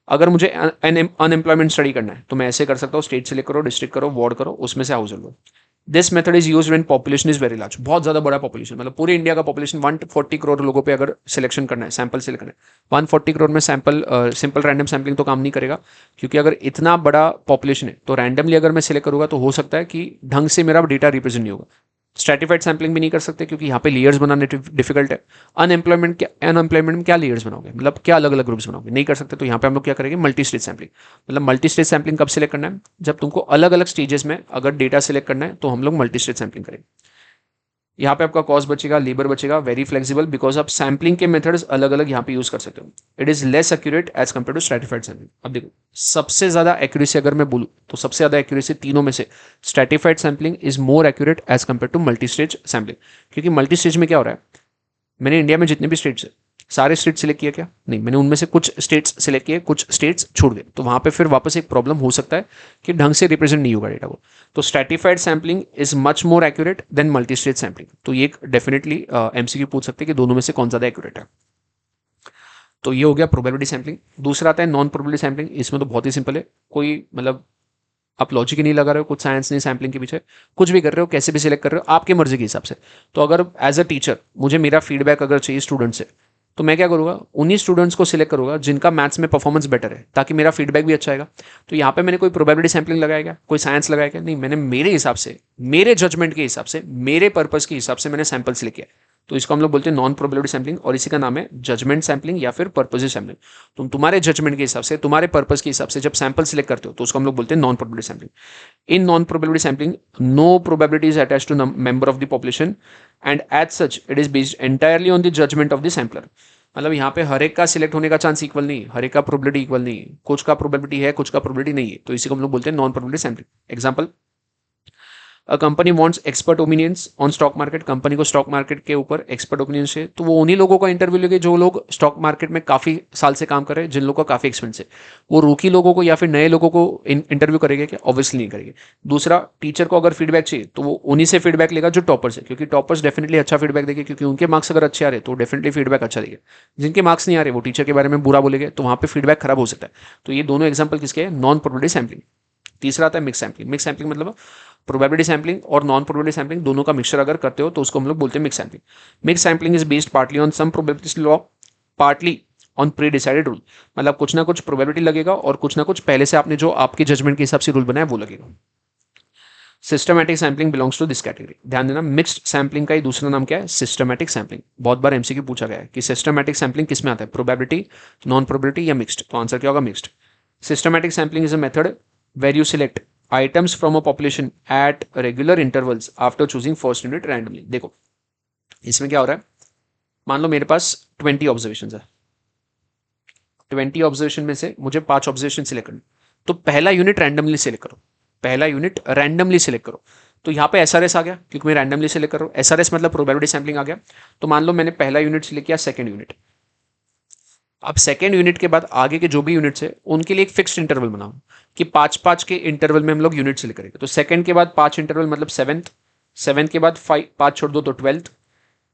अगर मुझे अनएम्प्लॉयमेंट स्टडी करना है तो मैं ऐसे कर सकता हूँ, स्टेट सेलेक्ट करो, डिस्ट्रिक्ट करो, वार्ड करो, उसमें से house hold low. This method is use when population is very large, बहुत ज्यादा बड़ा पॉपुलेशन, मतलब पूरे इंडिया का पॉपुलेशन 140 करोड़ लोगों पे अगर सिलेक्शन करना है, सैंपल सिलेक्ट करना है, 140 करोड़ में सैंपल सिंपल रैंडम सैम्पलिंग तो काम नहीं करेगा, क्योंकि अगर इतना बड़ा पॉपुलेशन है तो रैंडमली अगर मैं सिलेक्ट करूंगा तो हो सकता है कि ढंग से मेरा डेटा रिप्रेजेंट नहीं होगा। स्ट्रेटिफाइड सैम्पलिंग भी नहीं कर सकते क्योंकि यहाँ पे लेयर्स बनाने डिफिकल्ट है। अनएम्प्लॉयमेंट में क्या लेयर्स बनाओगे, मतलब क्या अलग अलग ग्रुप्स बनाओगे, नहीं कर सकते। तो यहाँ पे हम लोग क्या करेंगे, मल्टी स्टेज सैम्पलिंग। मतलब मल्टी स्टेज सैम्पलिंग कब सिलेक्ट करना है, जब तुमको अलग अलग स्टेजेस में अगर डेटा सिलेक्ट करना है तो हम लोग मल्टी स्टेज सैम्पलिंग करेंगे। यहाँ पे आपका कॉस्ट बचेगा, लेबर बचेगा, वेरी फ्लेक्सिबल, बिकॉज आप सैम्पलिंग के मेथड्स अलग अलग यहाँ पे यूज कर सकते हो। It is less accurate as compare to stratified sampling. अब देखो, सबसे ज्यादा एक्यूरेसी अगर मैं बोलूँ तो सबसे ज्यादा एक्यूरेसी तीनों में से stratified sampling is more accurate as compare to multi stage sampling. क्योंकि मल्टी स्टेज में क्या हो रहा है, मैंने इंडिया में जितने भी स्टेट्स है सारे स्टेट सिलेक्ट किए क्या, नहीं, मैंने उनमें से कुछ स्टेट्स सिलेक्ट किए, कुछ स्टेट्स छोड़ गए, तो वहां पे फिर वापस एक प्रॉब्लम हो सकता है कि ढंग से रिप्रेजेंट नहीं होगा डेटा को। तो stratified sampling is much more accurate then multi state sampling. तो ये डेफिनेटली एमसीक्यू पूछ सकते हैं कि दोनों में से कौन ज्यादा एक्यूरेट है। तो ये हो गया प्रोबेबिलिटी सैम्पलिंग। दूसरा आता है नॉन प्रोबेबिलिटी सैम्पलिंग। इसमें तो बहुत ही सिंपल है, कोई मतलब आप लॉजिक ही नहीं लगा रहे हो, कुछ साइंस नहीं सैम्पलिंग के पीछे, कुछ भी कर रहे हो, कैसे भी सिलेक्ट कर रहे हो आपके मर्जी के हिसाब से। तो अगर एज अ टीचर मुझे मेरा फीडबैक अगर चाहिए स्टूडेंट से, तो मैं क्या करूंगा, उन्हीं स्टूडेंट्स को सिलेक्ट करूंगा जिनका मैथ्स में परफॉर्मेंस बेटर है, ताकि मेरा फीडबैक भी अच्छा आएगा। तो यहाँ पे मैंने कोई प्रोबेबिलिटी सैम्पलिंग लगाया क्या, कोई साइंस लगाया क्या, नहीं, मैंने मेरे हिसाब से, मेरे जजमेंट के हिसाब से, मेरे पर्पज के हिसाब से मैंने सैंपल सिलेक्ट किया। तो इसको हम लोग बोलते हैं नॉन प्रोबेबिलिटी सैम्पलिंग, और इसी का नाम है जजमेंट सैम्पलिंग या फिर पर्पज सैम्पलिंग। तुम तुम्हारे जजमेंट के हिसाब से, तुम्हारे पर्पज के हिसाब से जब सैंपल सिलेक्ट करते हो तो उसको हम लोग बोलते हैं non probability sampling. In non-probability sampling, no probability is attached to member of the population, and as such, it is based entirely on the judgment of the sampler. मतलब यहाँ पे हर एक का सिलेक्ट होने का चांस इक्वल नहीं, हर एक का प्रोबेबिलिटी इक्वल नहीं, कुछ का प्रोबेबिलिटी है, कुछ का प्रोबेबिलिटी नहीं है, तो इसी को हम लोग बोलते हैं non probability sampling. Example, a company wants expert opinions on stock market. Company को स्टॉक मार्केट के ऊपर एक्सपर्ट ओपिनियन है, तो वो उन्हीं लोगों का इंटरव्यू लेंगे जो लोग स्टॉक मार्केट में काफी साल से काम कर रहे हैं, जिन लोगों का काफी एक्सपीरियंस है। वो रूकी लोगों को या फिर नए लोगों को इंटरव्यू करेंगे क्या, ऑब्वियसली नहीं करेंगे। दूसरा, टीचर को अगर फीडबैक चाहिए तो वो उन्हीं से फीडबैक लेगा जो टॉपर्स है, क्योंकि टॉपर्स डेफिनेटली अच्छा फीडबैक देंगे, क्योंकि उनके मार्क्स अगर अच्छे आ रहे तो डेफिनेटली फीडबैक अच्छा देंगे। जिनके मार्क्स नहीं आ रहे वो टीचर के बारे में बुरा बोलेंगे, तो वहां पे फीडबैक खराब हो सकता है। तो ये दोनों एग्जाम्पल किसके हैं, नॉन प्रोबेबिलिटी सैम्पलिंग। तीसरा आता है मिक्स सैम्पलिंग। मिक्स सैम्पलिंग मतलब प्रोबेबिलिटी सैम्पलिंग और नॉन प्रोबेबिलिटी सैम्पलिंग दोनों का मिक्सचर अगर करते हो तो उसको हम लोग बोलते हैं mix sampling. Mix sampling is based partly on some probability law, partly on pre decided rule. मतलब कुछ ना कुछ प्रोबेबिलिटी लगेगा और कुछ ना कुछ पहले से आपने जो आपके जजमेंट के हिसाब से रूल बनाया वो लगेगा। Systematic sampling belongs to this category. ध्यान देना, मिक्स्ड सैम्पलिंग का ही दूसरा नाम क्या है, सिस्टमैटिक सैम्पलिंग। बहुत बार एमसीक्यू पूछा गया है कि सिस्टमैटिक सैम्पलिंग किस में आता है, प्रोबेबिलिटी, नॉन प्रोबेबिलिटी या मिक्स्ड। तो आंसर क्या होगा, mixed. Systematic sampling is a method where you select items from a population at regular intervals after choosing first unit randomly। देखो इसमें क्या हो रहा है, मान लो मेरे पास 20 ऑब्जर्वेशन है, 20 ऑब्जर्वेशन में से मुझे 5 ऑब्जर्वेशन सिलेक्ट करना, तो पहला यूनिट रैंडमली सिलेक्ट करो, पहला यूनिट रैंडमली सिलेक्ट करो। तो यहाँ पे एसआरएस आ गया क्योंकि मैं रैंडमली सिलेक्ट कर रहा हूँ, एसआरएस मतलब प्रोबेबिलिटी सैम्पलिंग आ गया। तो मान लो मैंने पहला यूनिट सिलेक्ट किया, सेकंड यूनिट। अब सेकेंड यूनिट के बाद आगे के जो भी यूनिट्स है उनके लिए एक फिक्स्ड इंटरवल बनाओ कि 5-5 के इंटरवल में हम लोग यूनिट सिलेक्ट करेंगे। तो सेकंड के बाद 5 इंटरवल मतलब सेवेंथ, सेवेंथ के बाद 5 छोड़ दो तो ट्वेल्थ,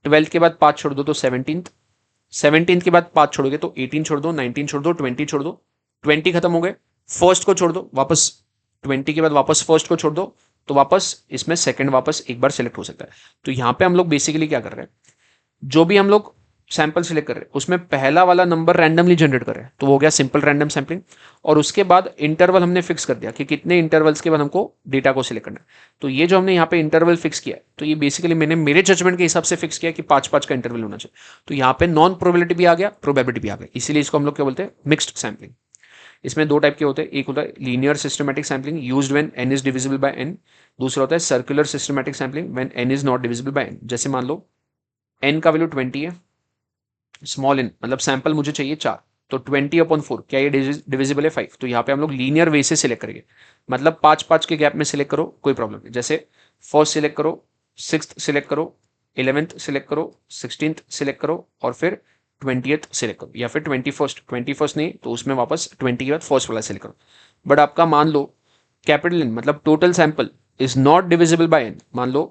ट्वेल्थ के बाद 5 छोड़ दो तो सेवनटीन्थ, सेवनटीन्थ के बाद 5 छोड़ोगे तो 18 छोड़ दो, 19 छोड़ दो, 20 छोड़ दो, 20 खत्म हो गए, फर्स्ट को छोड़ दो वापस, 20 के बाद वापस फर्स्ट को छोड़ दो, तो वापस इसमें सेकंड वापस एक बार सिलेक्ट हो सकता है। तो यहाँ पे हम लोग बेसिकली क्या कर रहे हैं, जो भी हम लोग सैंपल सिलेक्ट कर रहे हैं उसमें पहला वाला नंबर रैंडमली जनरेट कर रहे हैं, तो वो हो गया सिंपल रैंडम सैंपलिंग। और उसके बाद इंटरवल हमने फिक्स कर दिया कि कितने इंटरवल्स के बाद हमको डेटा को सिलेक्ट करना है। तो ये जो हमने यहाँ पे इंटरवल फिक्स किया, तो ये बेसिकली मैंने मेरे जजमेंट के हिसाब से फिक्स किया कि 5-5 का इंटरवल होना चाहिए। तो यहाँ पे नॉन प्रोबेबिलिटी भी आ गया, प्रोबेबिलिटी भी आ गया, इसीलिए इसको हम लोग क्या बोलते हैं, मिक्स्ड सैंपलिंग। इसमें दो टाइप के होते हैं, एक होता है linear systematic sampling used when n is divisible by n, दूसरा होता है circular systematic sampling when n is not divisible by n। जैसे मान लो n का वैल्यू 20 है, स्मॉल n मतलब सैंपल मुझे चाहिए 4, तो 20/4 क्या ये डिविजिबल है 5। तो यहाँ पे हम लोग लीनियर वे से सिलेक्ट करेंगे, मतलब 5-5 के गैप में सिलेक्ट करो, कोई प्रॉब्लम नहीं। जैसे फर्स्ट सिलेक्ट करो, सिक्स्थ सिलेक्ट करो, 11th सिलेक्ट करो, 16th सिलेक्ट करो, और फिर 20th सिलेक्ट करो, या फिर 21st नहीं तो उसमें वापस 20 के बाद फर्स्ट वाला सिलेक्ट करो। बट आपका मान लो कैपिटल N मतलब total sample is not divisible by n, मान लो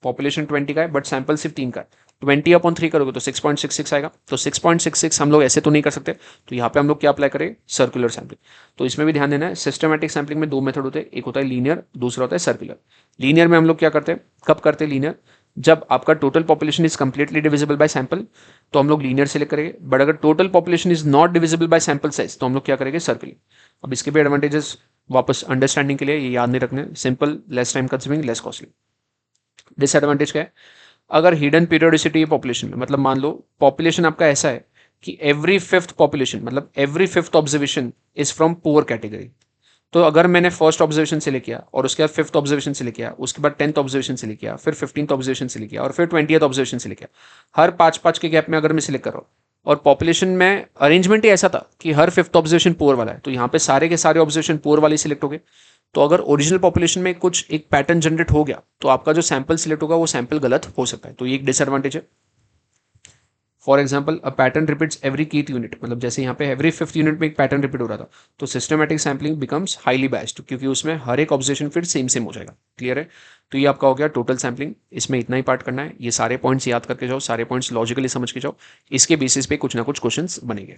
पॉपुलेशन 20 का है बट सैंपल सिर्फ 3 का है, 20/3 करोगे तो 6.66 आएगा। तो 6.66 हम लोग ऐसे तो नहीं कर सकते, तो यहाँ पे हम लोग क्या अप्लाई करें, सर्कुलर सैम्पलिंग। तो इसमें भी ध्यान देना है, सिस्टमैटिक सैम्पलिंग में 2 मेथड होते हैं, एक होता है लीनियर, दूसरा होता है सर्कुलर। लीनियर में हम लोग क्या करते हैं, कब करते हैं लीनियर, जब आपका total population is completely divisible by sample, तो हम लोग लीनियर सेलेक्ट करेंगे। बट अगर total population is not divisible by sample size, तो हम लोग क्या करेंगे, सर्कुलर। अब इसके भी एडवांटेजेस वापस अंडरस्टैंडिंग के लिए ये याद नहीं रखने, simple, less time consuming, less costly. Disadvantage क्या है, अगर हिडन पीरियोडिसिटी है पॉपुलेशन में, मतलब मान लो पॉपुलेशन आपका ऐसा है कि एवरी फिफ्थ पॉपुलेशन, मतलब every fifth observation is from poor category. तो अगर मैंने फर्स्ट ऑब्जर्वेशन से लेके आया, और उसके बाद फिफ्थ ऑब्जर्वेशन से लेके आया, उसके बाद 10th ऑब्जर्वेशन से लेके आया, फिर 15th ऑब्जर्वेशन से लेके आया, और फिर 20th ऑब्जर्वेशन से लेके आया, हर 5-5 के गैप में अगर मैं सिलेक्ट कर रहा हूँ, और पॉपुलेशन में अरेंजमेंट ही ऐसा था कि हर फिफ्थ ऑब्जर्वेशन पुअर वाला है, तो यहाँ पे सारे के सारे ऑब्जर्वेशन पुअर वाले सिलेक्ट हो गए। तो अगर ओरिजिनल पॉपुलेशन में कुछ एक पैटर्न जनरेट हो गया, तो आपका जो सैंपल सिलेक्ट होगा वो सैंपल गलत हो सकता है, तो ये एक डिसएडवांटेज है। For example, a pattern repeats every Keith unit, मतलब जैसे यहाँ पे एवरी फिफ्थ यूनिट में एक पैटर्न रिपीट हो रहा था, तो systematic sampling becomes highly biased, क्योंकि उसमें हर एक ऑब्जर्वेशन फिर सेम सेम हो जाएगा। क्लियर है? तो ये आपका हो गया टोटल सैम्पलिंग। इसमें इतना ही पार्ट करना है, ये सारे पॉइंट्स याद करके जाओ, सारे पॉइंट्स लॉजिकली समझ के जाओ, इसके बेसिस पे कुछ ना कुछ क्वेश्चंस बनेंगे।